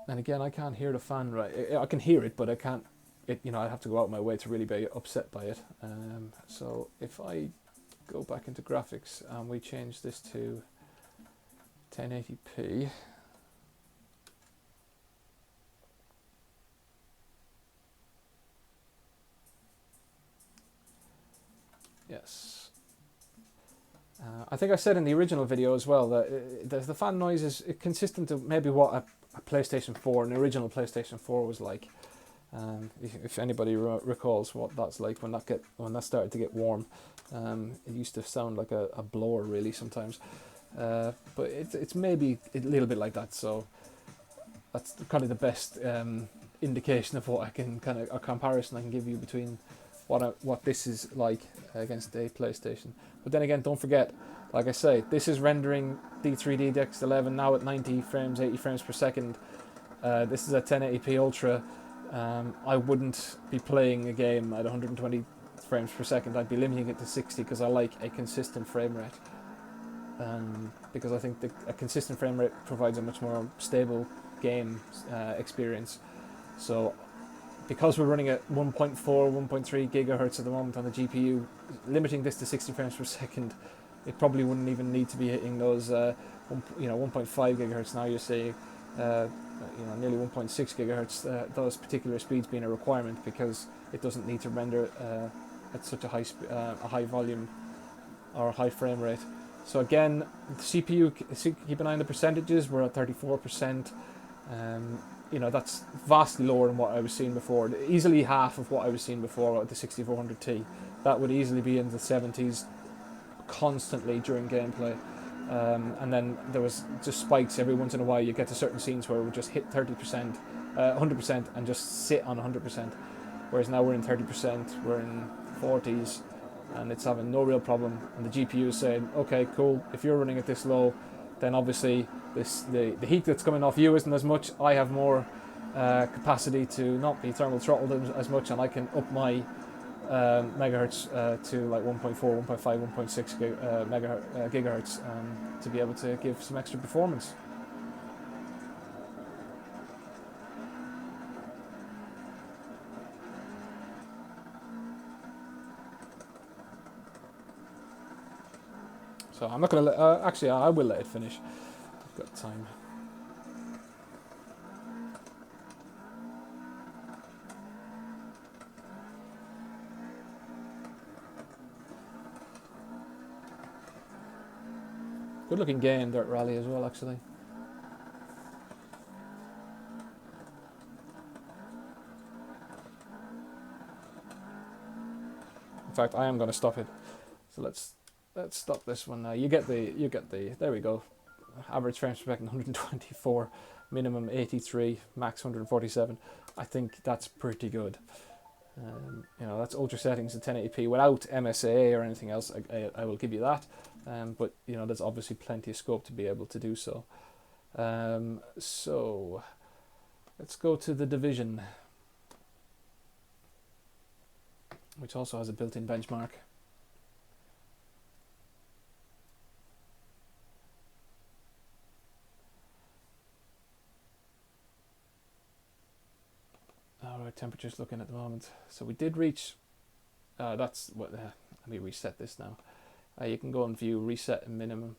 And again, I can't hear the fan right. I can hear it, but I can't. I have to go out my way to really be upset by it. So if I go back into graphics and we change this to 1080p. Yes. I think I said in the original video as well that the fan noise is consistent to maybe what a PlayStation 4, an original PlayStation 4 was like. If anybody recalls what that's like when that started to get warm, it used to sound like a blower really sometimes. But it's maybe a little bit like that. So that's kind of the best indication of what I can a comparison I can give you between what this is like against a PlayStation. But then again, don't forget, like I say, this is rendering D3D DX11 now at 90 frames, 80 frames per second. This is a 1080p Ultra. I wouldn't be playing a game at 120 frames per second. I'd be limiting it to 60 because I like a consistent frame rate. Because I think a consistent frame rate provides a much more stable game experience. So because we're running at 1.4, 1.3 gigahertz at the moment on the GPU, limiting this to 60 frames per second, it probably wouldn't even need to be hitting those 1.5 gigahertz. Now you're saying nearly 1.6 gigahertz, those particular speeds being a requirement because it doesn't need to render at such a high volume or a high frame rate. So again, the CPU, keep an eye on the percentages. We're at 34%. That's vastly lower than what I was seeing before. Easily half of what I was seeing before at the 6400T. That would easily be in the 70s constantly during gameplay. And then there was just spikes every once in a while. You get to certain scenes where it would just hit 30%, 100% and just sit on 100%. Whereas now we're in 30%, we're in 40s, and it's having no real problem. And the GPU is saying, okay, cool, if you're running at this low, then obviously the heat that's coming off you isn't as much. I have more capacity to not be thermal throttled as much, and I can up my megahertz to like 1.4, 1.5, 1.6 gigahertz to be able to give some extra performance. So I'm not going to actually I will let it finish. I've got time. Good looking game, Dirt Rally as well, actually. In fact, I am going to stop it. So let's stop this one now. You get the. There we go. Average frames per second 124, minimum 83, max 147. I think that's pretty good. That's ultra settings at 1080p without MSA or anything else. I will give you that. But there's obviously plenty of scope to be able to do so. So let's go to the Division, which also has a built-in benchmark. Alright, temperature's looking at the moment. So we did reach. That's what. Let me reset this now. You can go and view reset and minimum.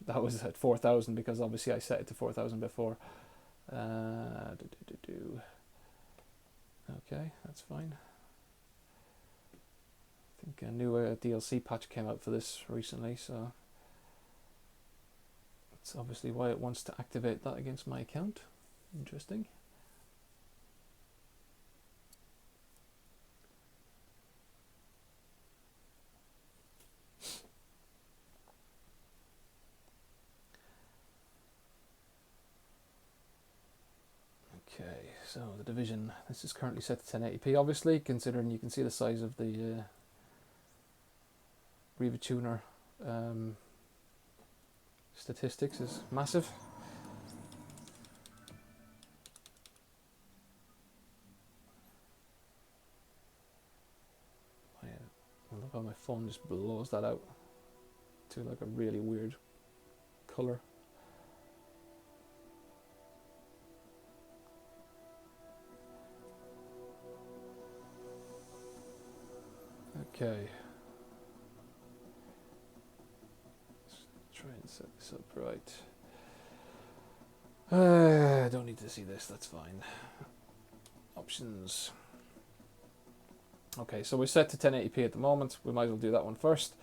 That was at 4,000 because obviously I set it to 4,000 before. Okay, that's fine. I think a new DLC patch came out for this recently, so that's obviously why it wants to activate that against my account. Interesting. Okay, so the Division, this is currently set to 1080p, obviously, considering you can see the size of the Riva Tuner statistics is massive. I love how my phone just blows that out to like a really weird color. Okay. Let's try and set this up right. I don't need to see this, that's fine. Options. Okay, so we're set to 1080p at the moment. We might as well do that one first.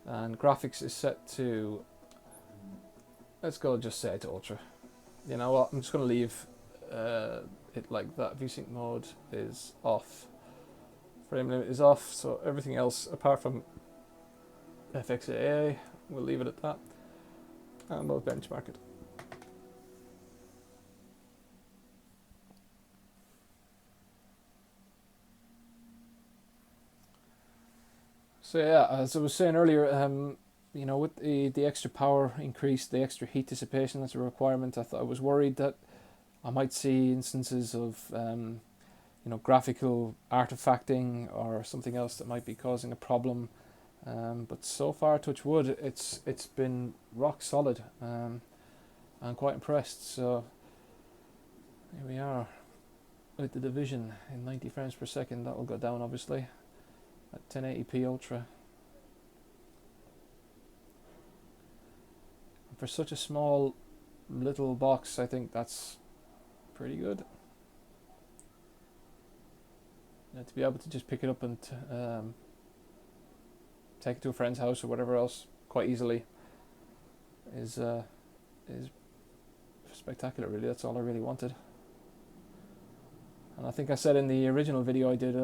and graphics is set to, let's go just set it to ultra. You know what, I'm just going to leave it like that. VSync mode is off, frame limit is off, so everything else apart from FXAA, we'll leave it at that, and we'll benchmark it. So yeah, as I was saying earlier, you know, with the extra power increase, the extra heat dissipation that's a requirement, I was worried that I might see instances of you know, graphical artifacting or something else that might be causing a problem. But so far, touch wood, it's been rock solid. I'm quite impressed. So here we are with the division in 90 frames per second. That will go down obviously at 1080p ultra. For such a small little box, I think that's pretty good. And to be able to just pick it up and take it to a friend's house or whatever else quite easily is spectacular, really. That's all I really wanted. And I think I said in the original video I did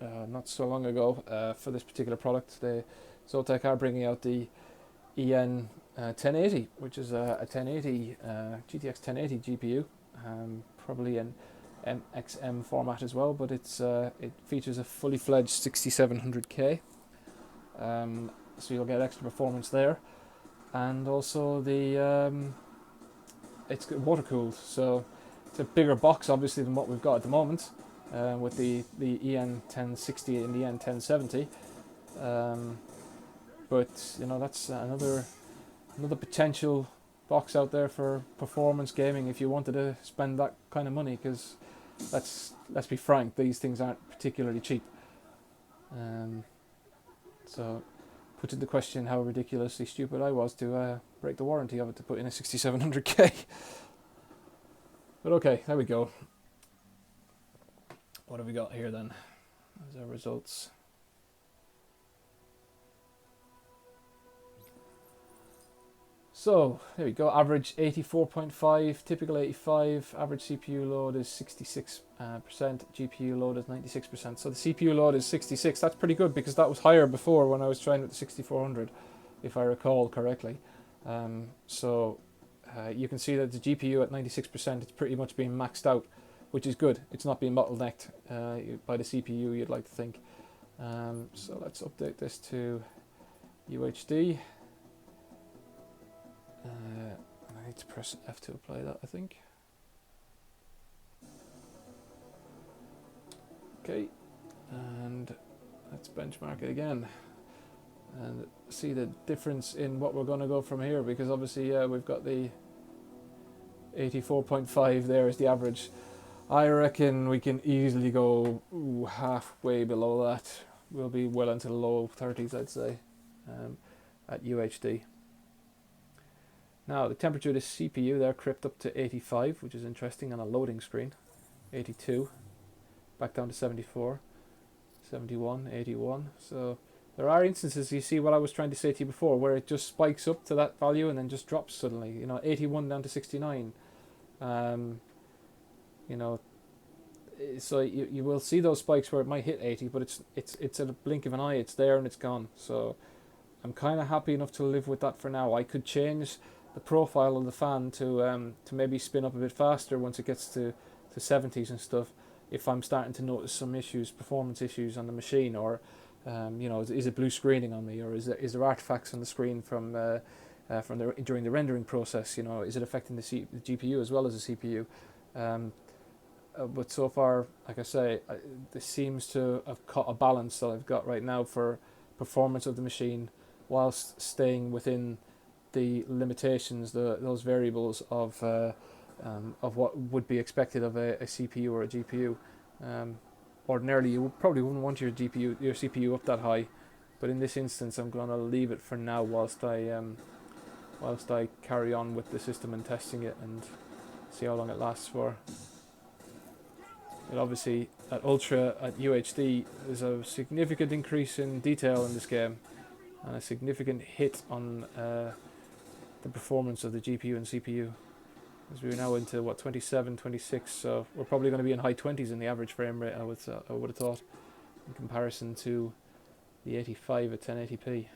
not so long ago, for this particular product, the Zotac are bringing out the EN1070, which is a 1080 GTX 1080 GPU, probably an MXM format as well, but it features a fully fledged 6700K, so you'll get extra performance there, and also it's water cooled, so it's a bigger box obviously than what we've got at the moment, with the EN1060 and the EN1070, but you know, that's another potential box out there for performance gaming if you wanted to spend that kind of money, because let's be frank, these things aren't particularly cheap. So puts into question how ridiculously stupid I was to break the warranty of it to put in a 6700K. But okay, there we go. What have we got here then? There's our results. So there we go, average 84.5, typical 85, average CPU load is 66%, GPU load is 96%. So the CPU load is 66, that's pretty good because that was higher before when I was trying with the 6400, if I recall correctly. You can see that the GPU at 96%, it's pretty much being maxed out, which is good. It's not being bottlenecked by the CPU, you'd like to think. So let's update this to UHD. I need to press F to apply that, I think. Okay, and let's benchmark it again and see the difference in what we're going to go from here, because obviously we've got the 84.5 there as the average. I reckon we can easily go halfway below that. We'll be well into the low 30s, I'd say, at UHD. Now the temperature of the CPU there crept up to 85, which is interesting on a loading screen. 82, back down to 74, 71, 81. So there are instances, you see what I was trying to say to you before, where it just spikes up to that value and then just drops suddenly. You know, 81 down to 69. You know, so you will see those spikes where it might hit 80, but it's at a blink of an eye, it's there and it's gone. So I'm kind of happy enough to live with that for now. I could change the profile of the fan to maybe spin up a bit faster once it gets to 70s and stuff, if I'm starting to notice some issues, performance issues on the machine, or you know, is it blue screening on me, or is there artifacts on the screen from during the rendering process? You know, is it affecting the GPU as well as the CPU? But so far, like I say, this seems to have caught a balance that I've got right now for performance of the machine, whilst staying within the limitations, those variables of what would be expected of a CPU or a GPU. Ordinarily, you probably wouldn't want your CPU up that high, but in this instance, I'm going to leave it for now whilst I carry on with the system and testing it and see how long it lasts for. But obviously, at Ultra, at UHD, there's a significant increase in detail in this game. and a significant hit on the performance of the GPU and CPU. As we're now into what, 27, 26, so we're probably going to be in high 20s in the average frame rate, I would have thought, in comparison to the 85 at 1080p.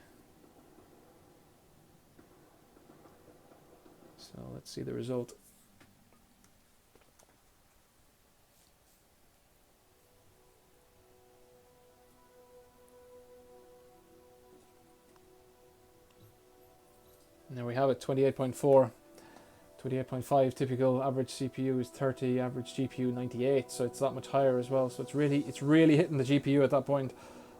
So let's see the result. And there we have it, 28.4. 28.5 typical, average CPU is 30, average GPU 98, so it's that much higher as well. So it's really hitting the GPU at that point.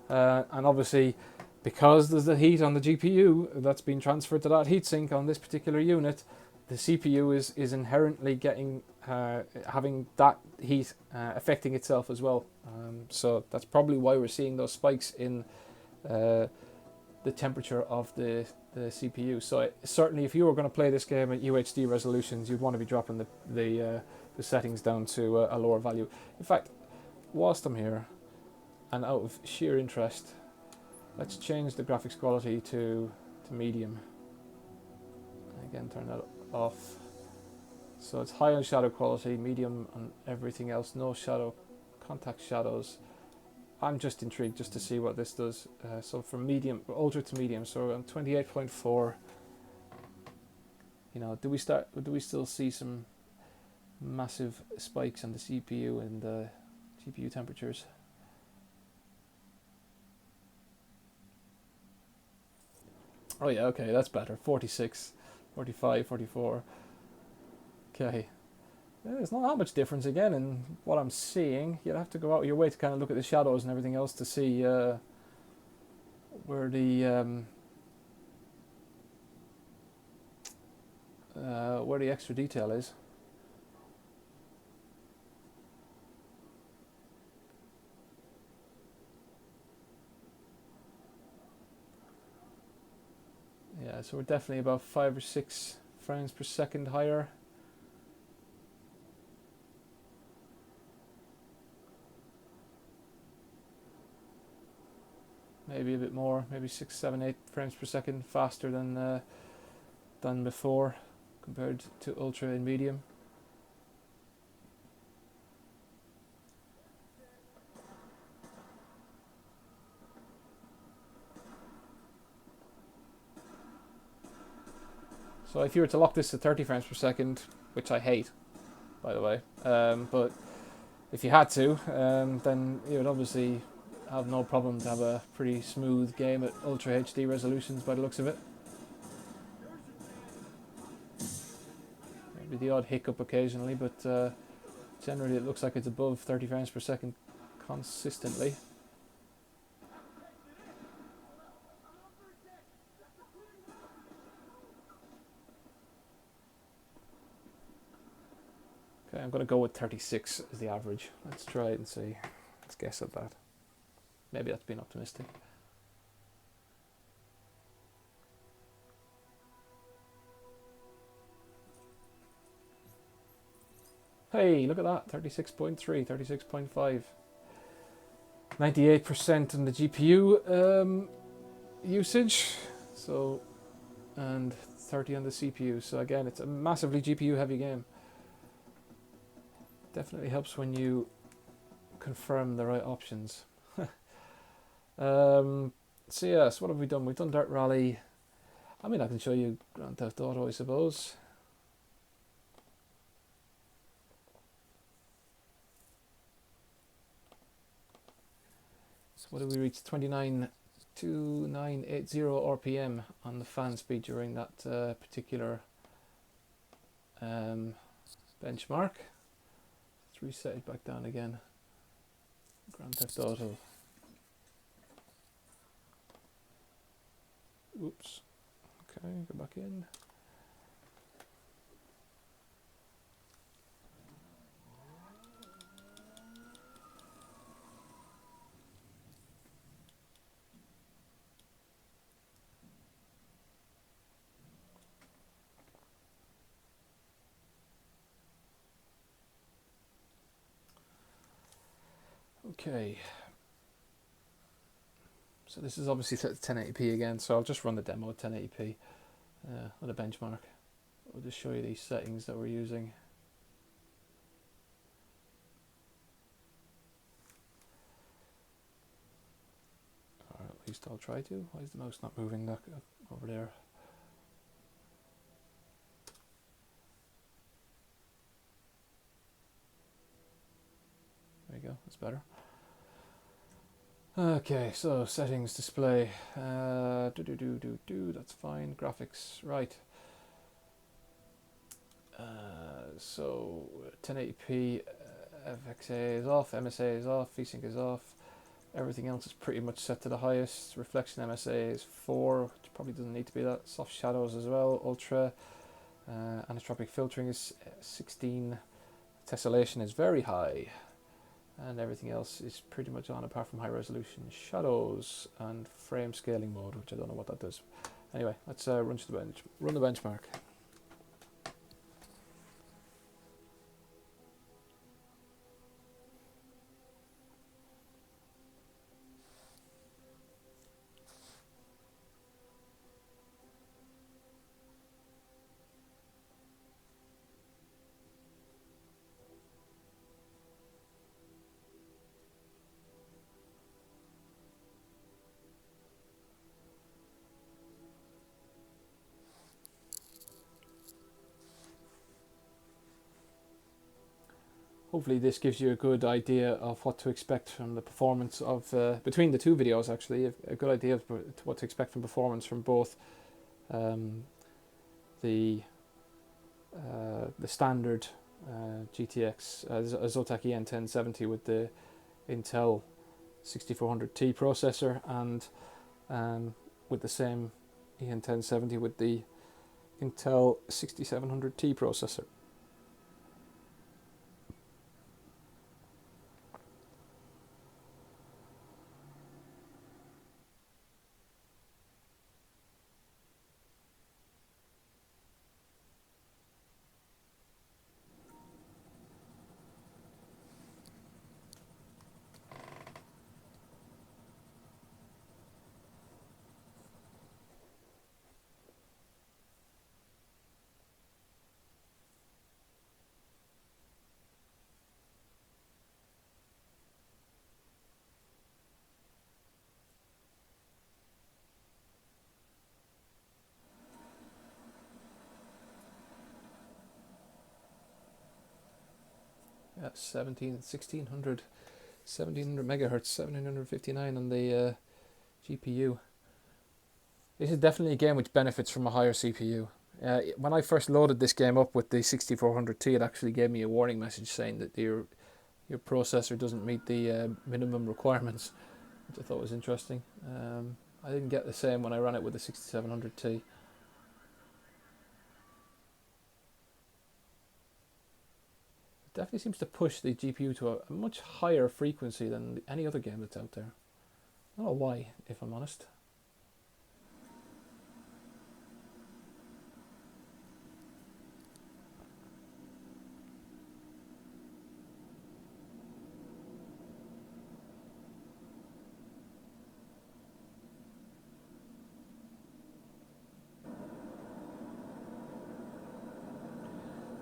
And obviously, because there's the heat on the GPU that's been transferred to that heatsink on this particular unit, the CPU is inherently getting having that heat affecting itself as well. So that's probably why we're seeing those spikes in the temperature of the CPU. So certainly, if you were going to play this game at UHD resolutions, you'd want to be dropping the settings down to a lower value. In fact, whilst I'm here, and out of sheer interest, let's change the graphics quality to medium. Again, turn that off. So it's high on shadow quality, medium on everything else, no shadow, contact shadows. I'm just intrigued just to see what this does. So from medium, ultra to medium, so on 28.4. You know, do we still see some massive spikes on the CPU and the GPU temperatures? Oh yeah, okay, that's better. 46, 45, 44. Okay. There's not that much difference again in what I'm seeing. You'd have to go out of your way to kind of look at the shadows and everything else to see where the extra detail is. Yeah, so we're definitely about 5 or 6 frames per second higher. Maybe a bit more, maybe 6, 7, 8 frames per second faster than before, compared to ultra and medium. So if you were to lock this to 30 frames per second, which I hate, by the way, but if you had to, then you would obviously have no problem to have a pretty smooth game at Ultra HD resolutions by the looks of it. Maybe the odd hiccup occasionally, but generally it looks like it's above 30 frames per second consistently. Okay, I'm going to go with 36 as the average. Let's try it and see. Let's guess at that. Maybe that's being optimistic. Hey, look at that, 36.3, 36.5. 98% on the GPU usage, so, and 30 on the CPU. So again, it's a massively GPU heavy game. Definitely helps when you confirm the right options. So yes, what have we done? We've done Dirt Rally. I mean, I can show you Grand Theft Auto, I suppose. So what did we reach? 29,980 RPM on the fan speed during that particular benchmark. Let's reset it back down again. Grand Theft Auto. Oops. Okay, go back in. Okay. So this is obviously set to 1080p again, so I'll just run the demo at 1080p with a benchmark. I'll just show you these settings that we're using. Or at least I'll try to. Why is the mouse not moving that over there? There you go, that's better. Okay, so settings, display, that's fine, graphics, right. So 1080p, FXA is off, MSA is off, VSync is off, everything else is pretty much set to the highest. Reflection MSA is 4, which probably doesn't need to be that. Soft shadows as well, ultra. Anisotropic filtering is 16, tessellation is very high. And everything else is pretty much on apart from high resolution shadows and frame scaling mode, which I don't know what that does. Anyway, let's run the benchmark. Hopefully this gives you a good idea of what to expect from the performance of, between the two videos actually, a good idea of what to expect from performance from both the standard GTX Zotac EN1070 with the Intel 6400T processor, and with the same EN1070 with the Intel 6700T processor. Yeah, 1600 megahertz, 1759 on the GPU. This is definitely a game which benefits from a higher CPU. When I first loaded this game up with the 6400T, it actually gave me a warning message saying that your processor doesn't meet the minimum requirements, which I thought was interesting. I didn't get the same when I ran it with the 6700T. Definitely seems to push the GPU to a much higher frequency than any other game that's out there. I don't know why, if I'm honest.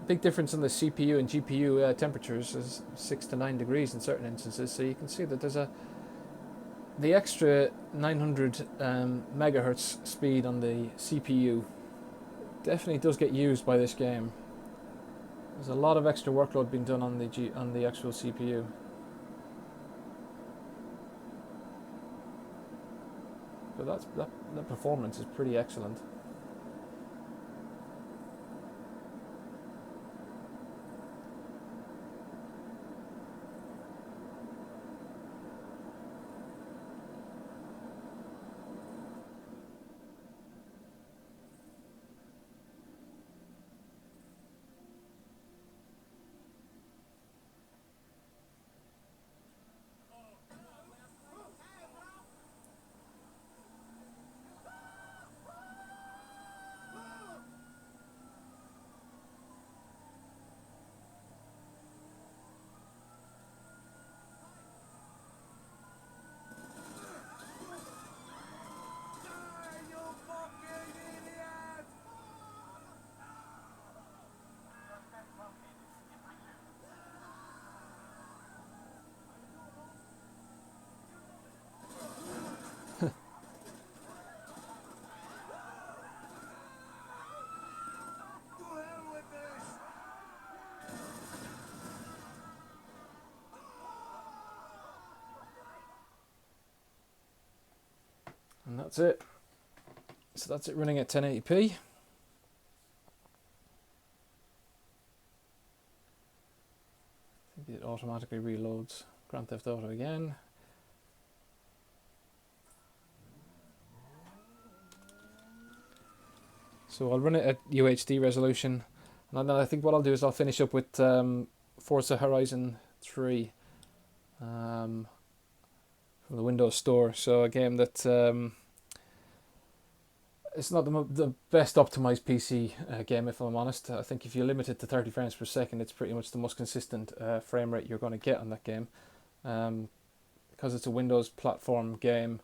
Big difference in the CPU and GPU temperatures is 6 to 9 degrees in certain instances, so you can see that there's the extra 900 megahertz speed on the CPU definitely does get used by this game. There's a lot of extra workload being done on the actual CPU. So that performance is pretty excellent. that's it. So that's it running at 1080p. I think it automatically reloads Grand Theft Auto again. So I'll run it at UHD resolution, and then I think what I'll do is I'll finish up with Forza Horizon 3 from the Windows Store. So a game that it's not the best optimized PC game, if I'm honest. I think if you limit it to 30 frames per second, it's pretty much the most consistent frame rate you're going to get on that game. Because it's a Windows platform game,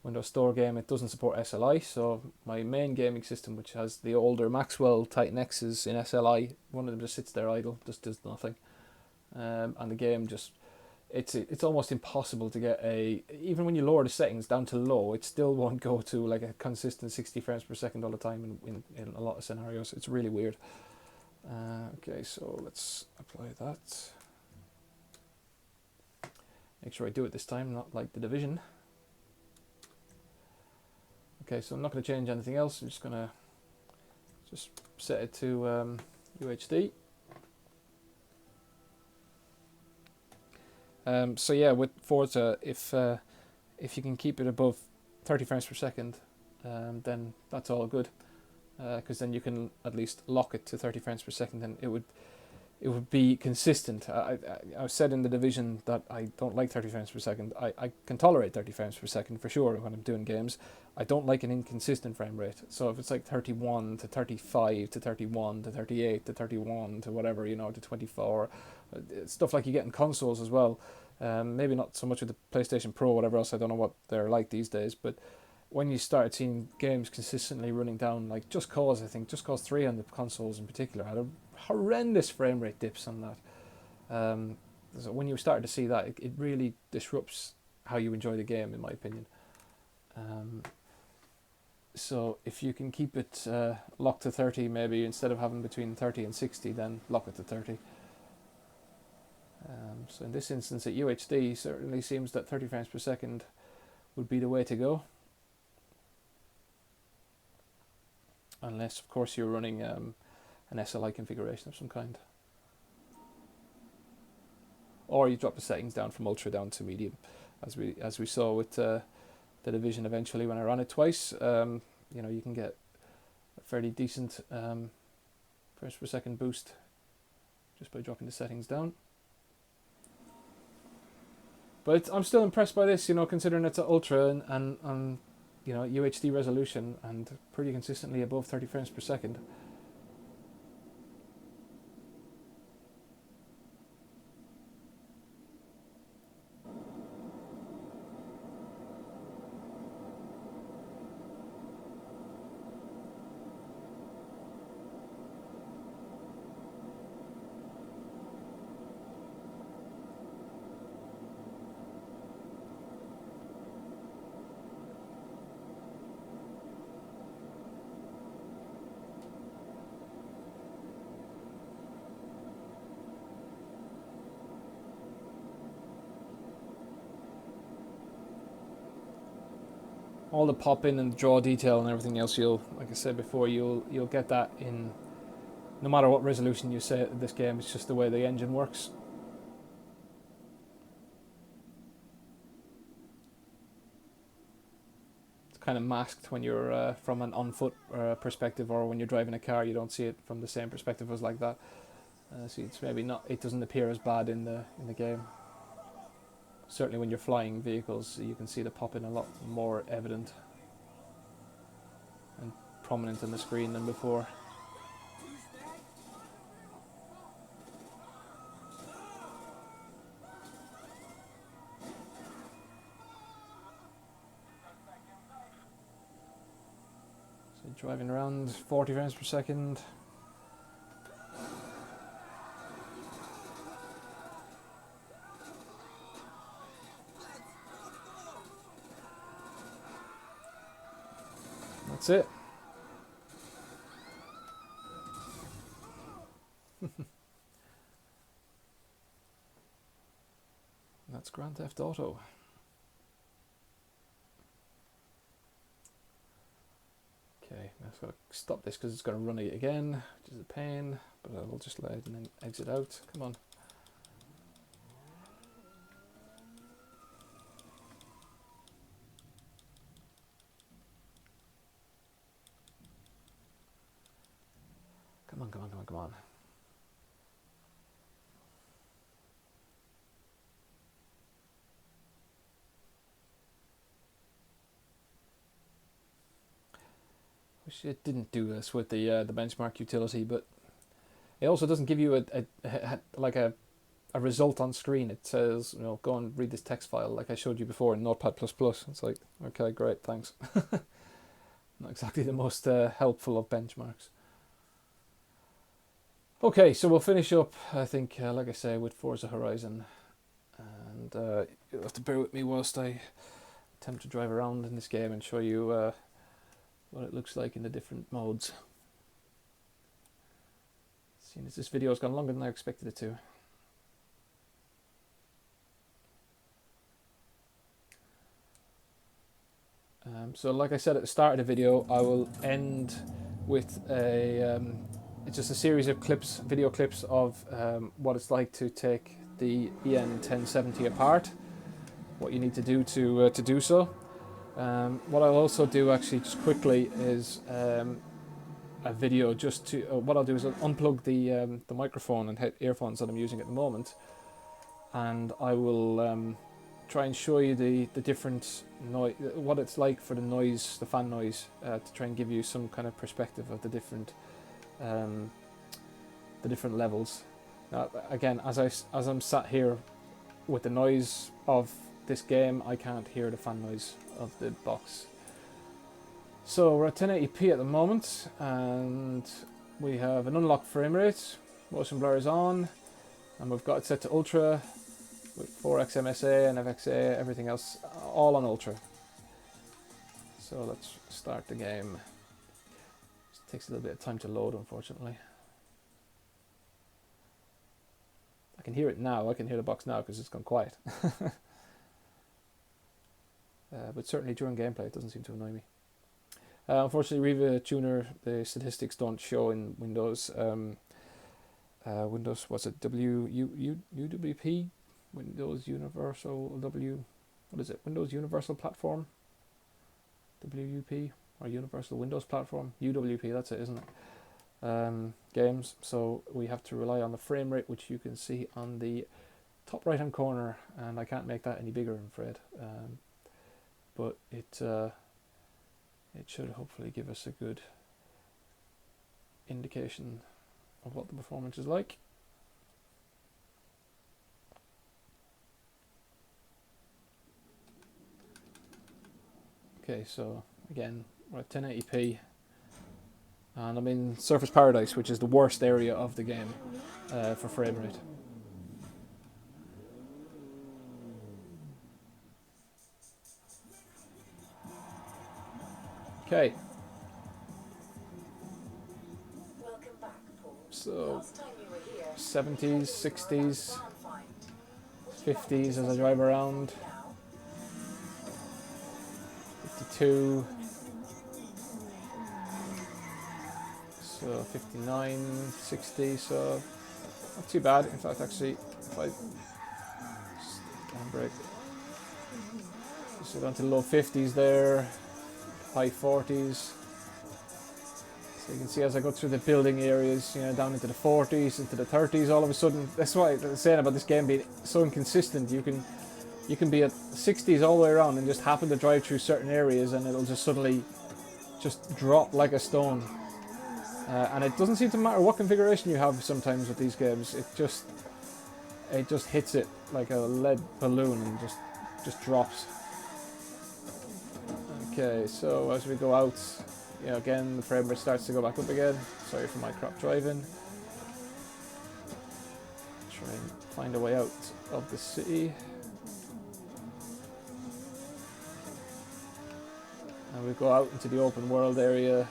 Windows Store game, it doesn't support SLI, so my main gaming system, which has the older Maxwell Titan X's in SLI, one of them just sits there idle, just does nothing. And the game just, it's almost impossible to get even when you lower the settings down to low, it still won't go to like a consistent 60 frames per second all the time in a lot of scenarios. It's really weird. Okay, so let's apply that. Make sure I do it this time, not like the Division. Okay, so I'm not going to change anything else. I'm just going to set it to UHD. So yeah, with Forza, if you can keep it above 30 frames per second, then that's all good. Because then you can at least lock it to 30 frames per second, and it would be consistent. I've said in the Division that I don't like 30 frames per second. I can tolerate 30 frames per second for sure when I'm doing games. I don't like an inconsistent frame rate. So if it's like 31 to 35 to 31 to 38 to 31 to whatever, to 24, stuff like you get in consoles as well. Maybe not so much with the PlayStation Pro, whatever else. I don't know what they're like these days, but when you start seeing games consistently running down, like Just Cause, I think Just Cause 3 on the consoles in particular had a horrendous frame rate dips on that. So when you start to see that, it really disrupts how you enjoy the game, in my opinion. So if you can keep it locked to 30, maybe instead of having between 30 and 60, then lock it to 30. So in this instance at UHD, certainly seems that 30 frames per second would be the way to go. Unless, of course, you're running an SLI configuration of some kind. Or you drop the settings down from ultra down to medium, as we saw with the Division eventually when I ran it twice. You can get a fairly decent frames per second boost just by dropping the settings down. But I'm still impressed by this, considering it's an ultra and UHD resolution and pretty consistently above 30 frames per second. All the pop in and draw detail and everything else, like I said before, you'll get that in no matter what resolution you set this game. It's just the way the engine works. It's kind of masked when you're from an on-foot perspective, or when you're driving a car, you don't see it from the same perspective as like that. So it's maybe not. It doesn't appear as bad in the game. Certainly when you're flying vehicles, you can see the pop-in a lot more evident and prominent on the screen than before. So driving around 40 frames per second. That's it. That's Grand Theft Auto. So stop this because it's going to run it again, which is a pain, but I will just let it and then exit out. Come on. Come on, come on, come on, come on. Wish it didn't do this with the benchmark utility, but it also doesn't give you a result on screen. It says, you know, go and read this text file like I showed you before in Notepad++. It's like, okay, great, thanks. Not exactly the most helpful of benchmarks. Okay, so we'll finish up, I think, like I say, with Forza Horizon. And you'll have to bear with me whilst I attempt to drive around in this game and show you what it looks like in the different modes. Seeing as this video has gone longer than I expected it to. So like I said at the start of the video, I will end with it's just a series of clips, video clips of what it's like to take the EN1070 apart, what you need to do to do so. What I'll also do actually just quickly is a video just to, what I'll do is I'll unplug the microphone and earphones that I'm using at the moment, and I will try and show you the different noise, what it's like for the noise, the fan noise, to try and give you some kind of perspective of the different levels. Now, again, as I'm sat here with the noise of this game, I can't hear the fan noise of the box. So we're at 1080p at the moment, and we have an unlocked frame rate, motion blur is on, and we've got it set to ultra with 4x MSA and FXA, everything else all on ultra. So let's start the game. It takes a little bit of time to load, unfortunately. I can hear it now, I can hear the box now because it's gone quiet. But certainly during gameplay it doesn't seem to annoy me. Unfortunately, Riva Tuner, the statistics don't show in Windows. Windows, what's it, UWP? Windows Universal what is it? Windows Universal Platform? WUP? Or Universal Windows Platform? UWP, that's it, isn't it? Games, so we have to rely on the frame rate, which you can see on the top right hand corner, and I can't make that any bigger, I'm afraid. But it should hopefully give us a good indication of what the performance is like. Okay, so again, we're at 1080p, and I'm in Surface Paradise, which is the worst area of the game for frame rate. Okay. So 70s, 60s, 50s as I drive around. 52. So 59, 60, so not too bad. In fact, actually, if I just handbrake, so down to low 50s there, high 40s. So you can see as I go through the building areas, you know, down into the 40s, into the 30s, all of a sudden, that's why I was saying about this game being so inconsistent. You can be at 60s all the way around and just happen to drive through certain areas and it'll just suddenly just drop like a stone. And it doesn't seem to matter what configuration you have sometimes with these games. It just hits it like a lead balloon and just drops. Okay, so as we go out, you know, again the frame rate starts to go back up again. Sorry for my crap driving. Try and find a way out of the city. And we go out into the open world area.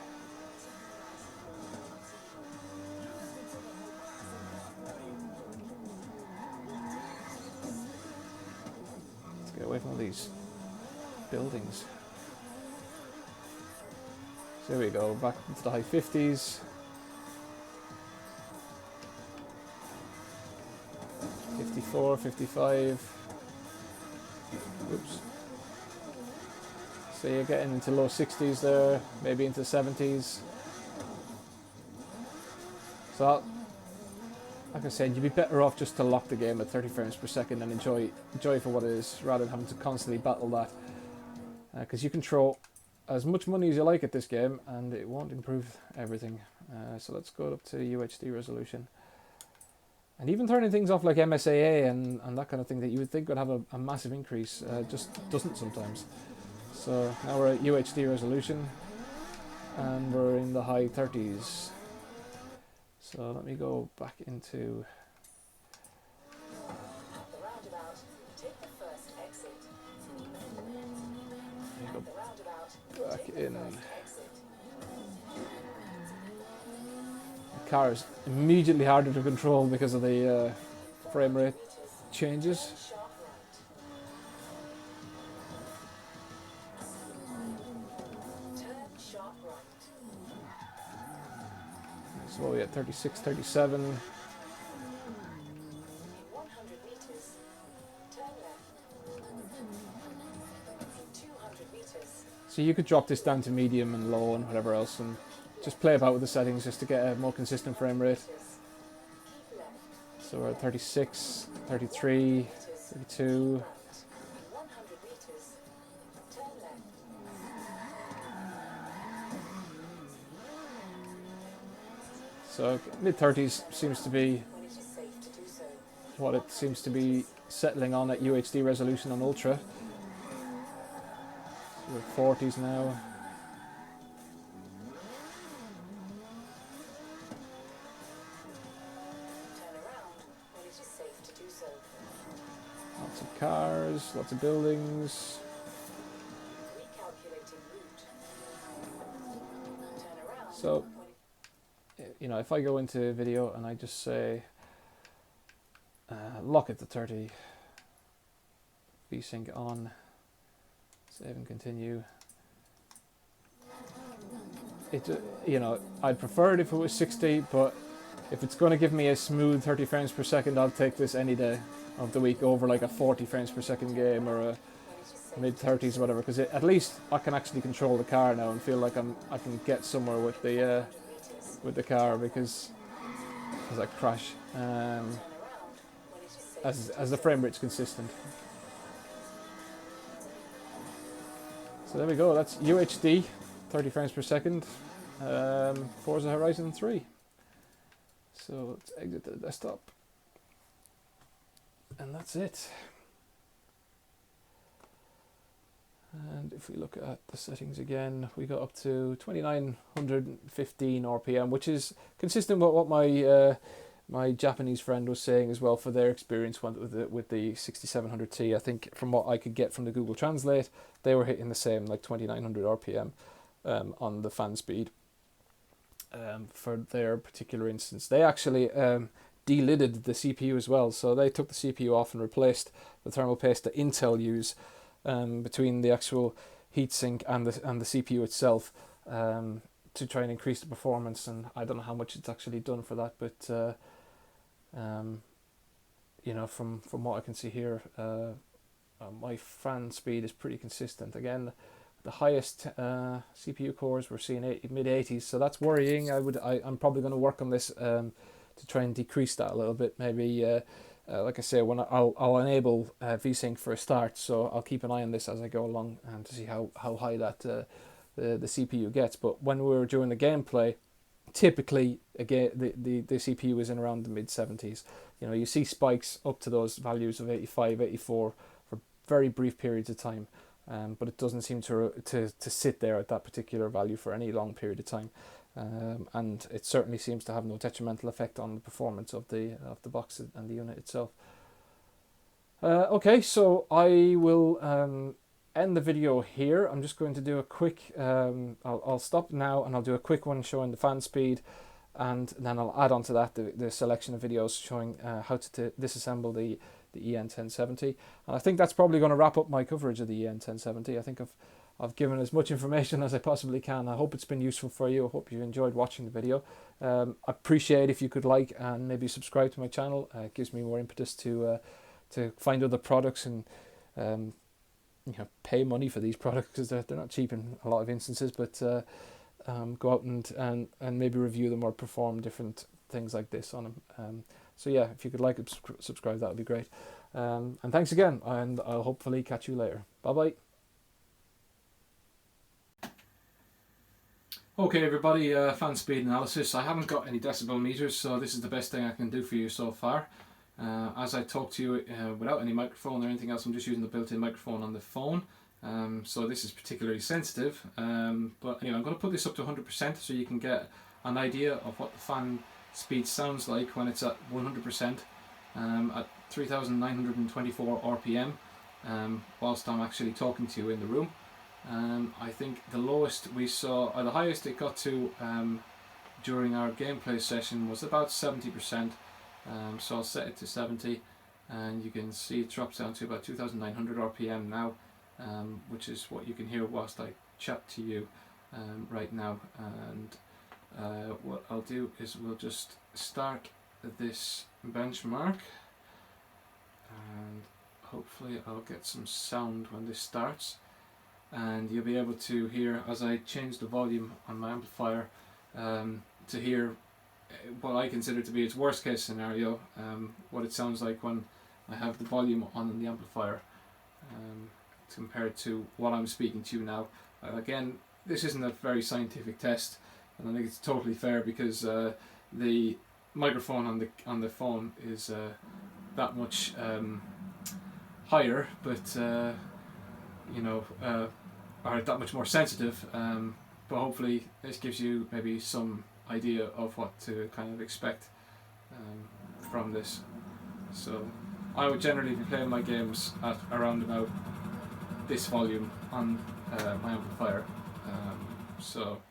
Let's get away from all these buildings. So here we go, back into the high 50s. 54, 55. Oops. So you're getting into low 60s there, maybe into 70s. So, like I said, you'd be better off just to lock the game at 30 frames per second and enjoy for what it is, rather than having to constantly battle that. Because you can throw as much money as you like at this game, and it won't improve everything. So let's go up to UHD resolution. And even turning things off like MSAA and that kind of thing that you would think would have a massive increase, just doesn't sometimes. So now we're at UHD resolution, and we're in the high 30s. So let me go back into... Back in. The car is immediately harder to control because of the frame rate changes. So we're at 36, 37. So you could drop this down to medium and low and whatever else and just play about with the settings just to get a more consistent frame rate. So we're at 36, 33, 32. So mid-30s seems to be what it seems to be settling on at UHD resolution on Ultra. So we're 40s now. Lots of cars, lots of buildings. So, you know, if I go into video and I just say lock it to 30, VSync on, save and continue. It, you know, I'd prefer it if it was 60, but if it's going to give me a smooth 30 frames per second, I'll take this any day of the week over like a 40 frames per second game or a mid-30s or whatever, because at least I can actually control the car now and feel like I can get somewhere with the car, because as I crash, as the frame rate's consistent. So there we go, that's UHD, 30 frames per second, Forza Horizon 3. So let's exit the desktop. And that's it. And if we look at the settings again, we got up to 2915 RPM, which is consistent with what my Japanese friend was saying as well for their experience with the 6700T. I think from what I could get from the Google Translate, they were hitting the same, like 2900 RPM on the fan speed for their particular instance. They actually delidded the CPU as well, so they took the CPU off and replaced the thermal paste that Intel use between the actual heatsink and the CPU itself to try and increase the performance. And I don't know how much it's actually done for that, but you know, from what I can see here, my fan speed is pretty consistent. Again, the highest CPU cores we're seeing mid 80s, so that's worrying. I'm probably going to work on this to try and decrease that a little bit. Maybe like I say, when I'll enable VSync for a start, so I'll keep an eye on this as I go along and to see how high that the CPU gets. But when we're doing the gameplay, typically again the CPU is in around the mid 70s. You know, you see spikes up to those values of 85, 84 for very brief periods of time, but it doesn't seem to sit there at that particular value for any long period of time. And it certainly seems to have no detrimental effect on the performance of the box and the unit itself. Okay, so I will end the video here. I'm just going to do a quick, I'll stop now and I'll do a quick one showing the fan speed, and then I'll add on to that the selection of videos showing how to disassemble the EN1070. And I think that's probably going to wrap up my coverage of the EN1070. I think I've given as much information as I possibly can. I hope it's been useful for you. I hope you enjoyed watching the video. I appreciate if you could like and maybe subscribe to my channel. It gives me more impetus to find other products and pay money for these products, because they're not cheap in a lot of instances, but go out and maybe review them or perform different things like this on them. So yeah, if you could like and subscribe, that would be great. And thanks again, and I'll hopefully catch you later. Bye bye. Okay everybody, fan speed analysis. I haven't got any decibel meters, so this is the best thing I can do for you so far. As I talk to you without any microphone or anything else, I'm just using the built-in microphone on the phone. So this is particularly sensitive, but anyway, I'm going to put this up to 100% so you can get an idea of what the fan speed sounds like when it's at 100% at 3,924 RPM, whilst I'm actually talking to you in the room. I think the lowest we saw, or the highest it got to during our gameplay session was about 70%. So I'll set it to 70, and you can see it drops down to about 2,900 RPM now, which is what you can hear whilst I chat to you right now. And what I'll do is we'll just start this benchmark, and hopefully I'll get some sound when this starts, and you'll be able to hear as I change the volume on my amplifier to hear what I consider to be its worst case scenario, what it sounds like when I have the volume on the amplifier compared to what I'm speaking to now. Again, this isn't a very scientific test, and I think it's totally fair, because the microphone on the phone is that much higher, but are that much more sensitive, but hopefully this gives you maybe some idea of what to kind of expect from this. So I would generally be playing my games at around about this volume on my amplifier. So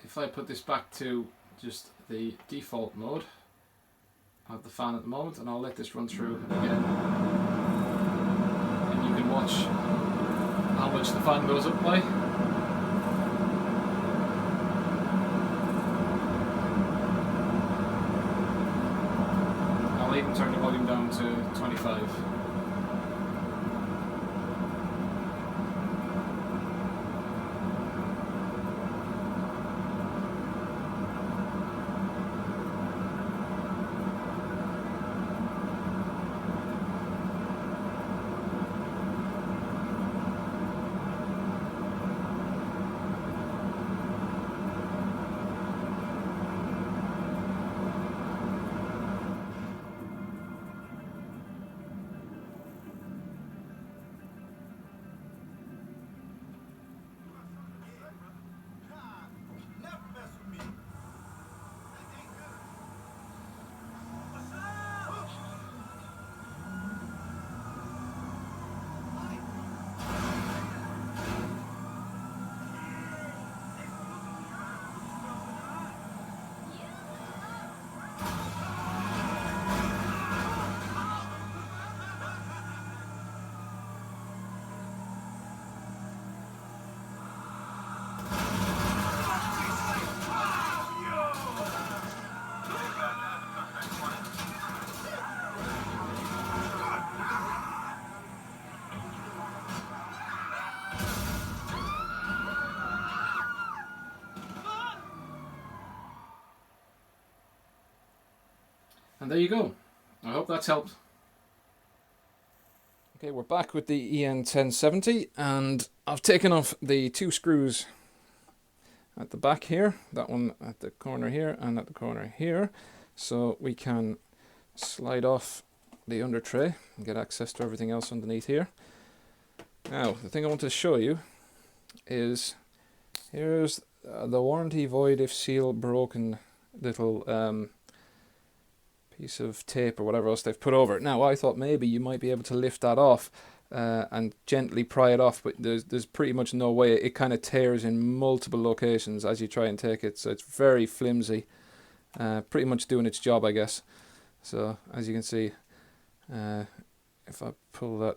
if I put this back to just the default mode of the fan at the moment, and I'll let this run through again, and you can watch how much the fan goes up by. I'll even turn the volume down to 25. And there you go. I hope that's helped. Okay, we're back with the EN1070, and I've taken off the 2 screws at the back here, that one at the corner here and at the corner here, so we can slide off the under tray and get access to everything else underneath here. Now, the thing I want to show you is, here's the warranty void if seal broken little piece of tape or whatever else they've put over it. Now, I thought maybe you might be able to lift that off and gently pry it off, but there's pretty much no way. It kind of tears in multiple locations as you try and take it, so it's very flimsy, pretty much doing its job, I guess. So as you can see, if I pull that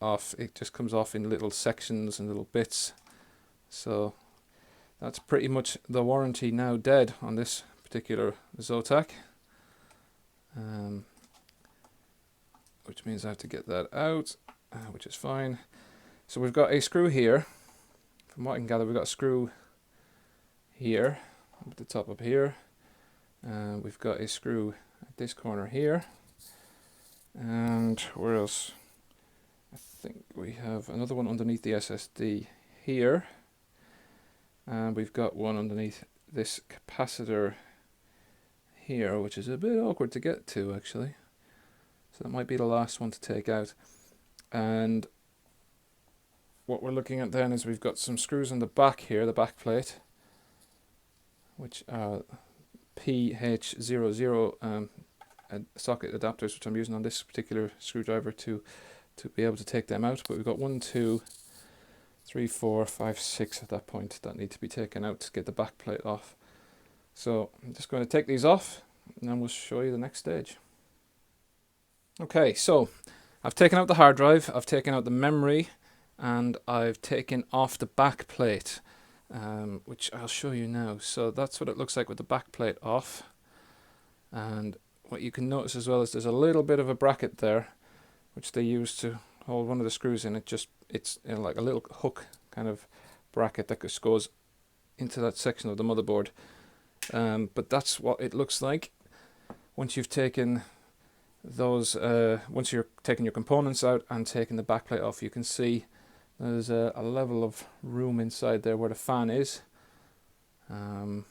off, it just comes off in little sections and little bits. So that's pretty much the warranty now dead on this particular Zotac. Which means I have to get that out, which is fine. So we've got a screw here. From what I can gather, we've got a screw here, up at the top up here. We've got a screw at this corner here. And where else? I think we have another one underneath the SSD here. And we've got one underneath this capacitor here, which is a bit awkward to get to actually. So that might be the last one to take out. And what we're looking at then is we've got some screws on the back here, the back plate, which are PH00 socket adapters, which I'm using on this particular screwdriver to be able to take them out. But we've got 1, 2, 3, 4, 5, 6 at that point that need to be taken out to get the back plate off. So I'm just going to take these off and then we'll show you the next stage. Okay, so I've taken out the hard drive, I've taken out the memory, and I've taken off the back plate, which I'll show you now. So that's what it looks like with the back plate off. And what you can notice as well is there's a little bit of a bracket there, which they use to hold one of the screws in. It's you know, like a little hook kind of bracket that just goes into that section of the motherboard. But that's what it looks like once you've taken those, once you're taking your components out and taking the backplate off. You can see there's a level of room inside there where the fan is, and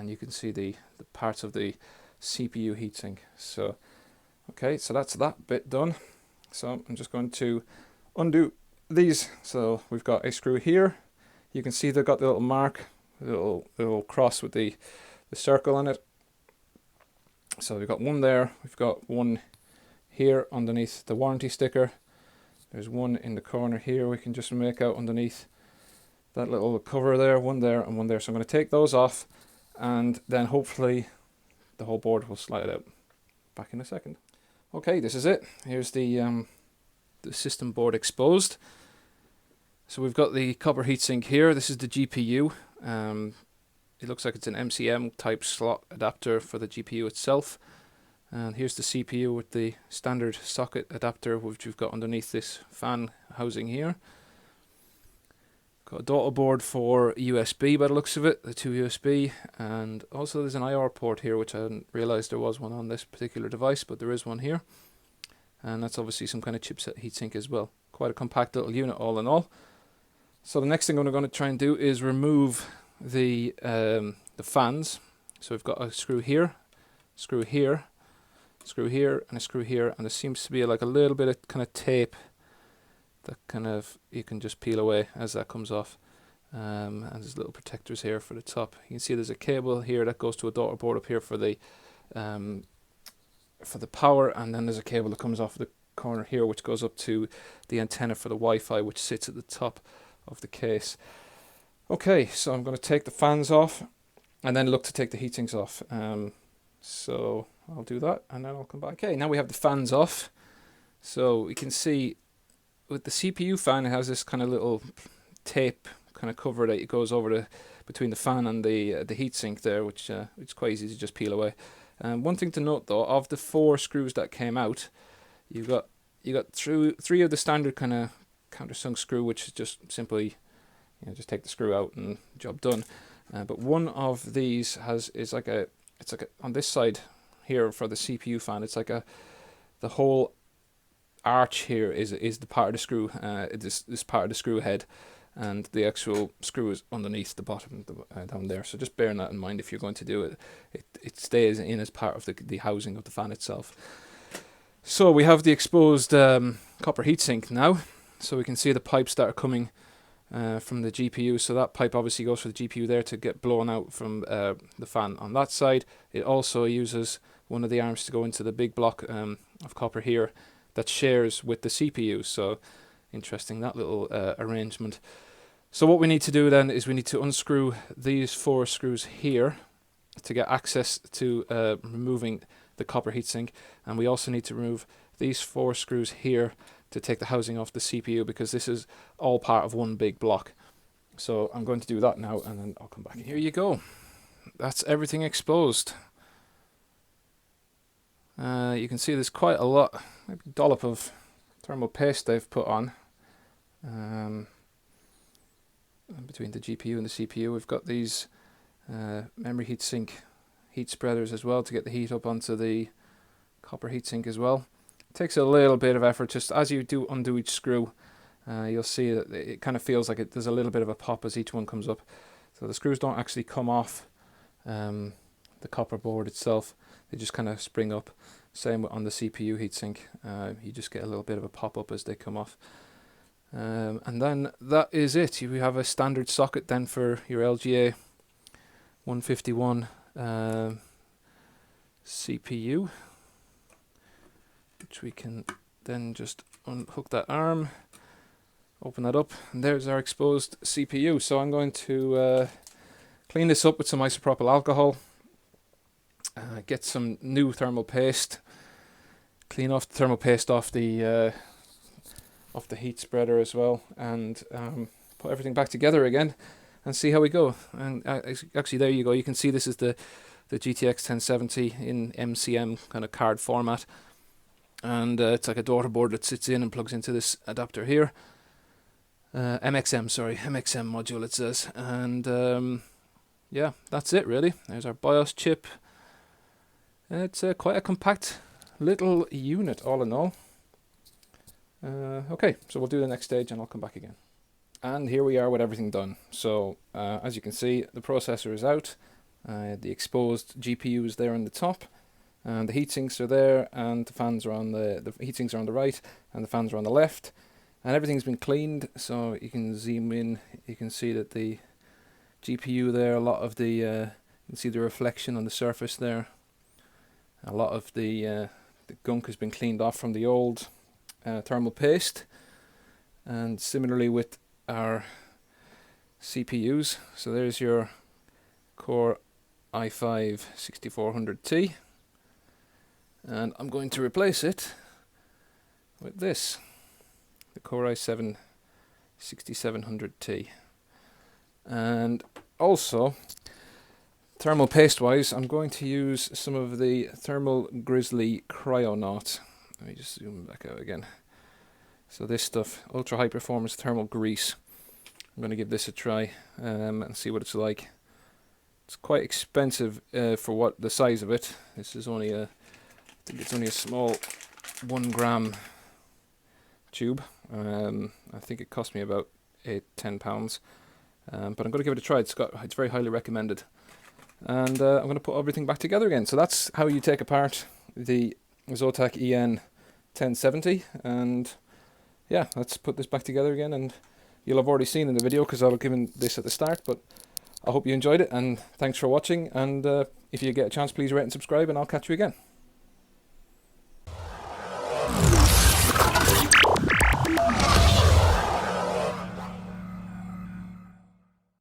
you can see the parts of the CPU heatsink. So okay, so that's that bit done. So I'm just going to undo these. So we've got a screw here. You can see they've got the little mark, the little cross with the circle on it. So we've got one there, we've got one here underneath the warranty sticker. There's one in the corner here we can just make out underneath that little cover there, one there and one there. So I'm going to take those off and then hopefully the whole board will slide out. Back in a second. Okay, this is it. Here's the system board exposed. So we've got the copper heatsink here. This is the GPU. It looks like it's an MCM type slot adapter for the GPU itself. And here's the CPU with the standard socket adapter which we've got underneath this fan housing here. Got a daughter board for USB by the looks of it, the 2 USB, and also there's an IR port here which I didn't realise there was one on this particular device, but there is one here. And that's obviously some kind of chipset heatsink as well. Quite a compact little unit all in all. So the next thing I'm going to try and do is remove the fans. So we've got a screw here, screw here, screw here, and a screw here, and there seems to be like a little bit of kind of tape that kind of you can just peel away as that comes off. And there's little protectors here for the top. You can see there's a cable here that goes to a daughter board up here for the power, and then there's a cable that comes off the corner here which goes up to the antenna for the Wi-Fi, which sits at the top of the case. Okay, so I'm going to take the fans off and then look to take the heatsinks off. So I'll do that and then I'll come back. Okay, now we have the fans off. So we can see with the CPU fan, it has this kind of little tape kind of cover that it goes over between the fan and the heatsink there, which it's quite easy to just peel away. One thing to note though, of the 4 screws that came out, you got three of the standard kind of countersunk screw, which is just simply, you know, just take the screw out and job done. But one of these it's like on this side here for the CPU fan. It's like the whole arch here is the part of the screw, this part of the screw head, and the actual screw is underneath the bottom down there. So just bearing that in mind if you're going to do it. It stays in as part of the housing of the fan itself. So we have the exposed copper heatsink now, so we can see the pipes that are coming from the GPU. So that pipe obviously goes for the GPU there to get blown out from the fan on that side. It also uses one of the arms to go into the big block of copper here that shares with the CPU. So interesting, that little arrangement. So what we need to do then is we need to unscrew these 4 screws here to get access to removing the copper heatsink, and we also need to remove these 4 screws here to take the housing off the CPU, because this is all part of one big block. So I'm going to do that now, and then I'll come back. Here you go. That's everything exposed. You can see there's quite a lot, maybe a dollop of thermal paste they've put on. Between the GPU and the CPU, we've got these memory heatsink heat spreaders as well to get the heat up onto the copper heatsink as well. It takes a little bit of effort. Just as you do undo each screw, you'll see that it kind of feels like there's a little bit of a pop as each one comes up. So the screws don't actually come off the copper board itself, they just kind of spring up. Same on the CPU heatsink, you just get a little bit of a pop up as they come off. And then that is it. You have a standard socket then for your LGA 151 CPU, which we can then just unhook that arm, open that up, and there's our exposed CPU. So I'm going to clean this up with some isopropyl alcohol, get some new thermal paste, clean off the thermal paste off the heat spreader as well, and put everything back together again and see how we go. And actually there you go, you can see this is the GTX 1070 in MCM kind of card format, and it's like a daughter board that sits in and plugs into this adapter here. MXM module it says, and yeah, that's it really. There's our BIOS chip. It's quite a compact little unit all in all. Okay, so we'll do the next stage and I'll come back again. And here we are with everything done. So as you can see, the processor is out, the exposed GPU is there on the top, and the heatsinks are there, and the fans are on the heatsinks are on the right, and the fans are on the left, and everything's been cleaned. So you can zoom in, you can see that the GPU there, a lot of the you can see the reflection on the surface there. A lot of the gunk has been cleaned off from the old thermal paste, and similarly with our CPUs. So there's your Core i5 6400T, and I'm going to replace it with this, the Core i7 6700T. And also, thermal paste wise, I'm going to use some of the Thermal Grizzly Cryonaut. Let me just zoom back out again. So this stuff, ultra high performance thermal grease. I'm going to give this a try and see what it's like. It's quite expensive for what the size of it. This is only I think it's only a small 1 gram tube. I think it cost me about £10, but I'm going to give it a try. It's very highly recommended. And I'm going to put everything back together again. So that's how you take apart the Zotac EN1070, and yeah, let's put this back together again. And you'll have already seen in the video because I was given this at the start, but I hope you enjoyed it, and thanks for watching. And if you get a chance, please rate and subscribe, and I'll catch you again.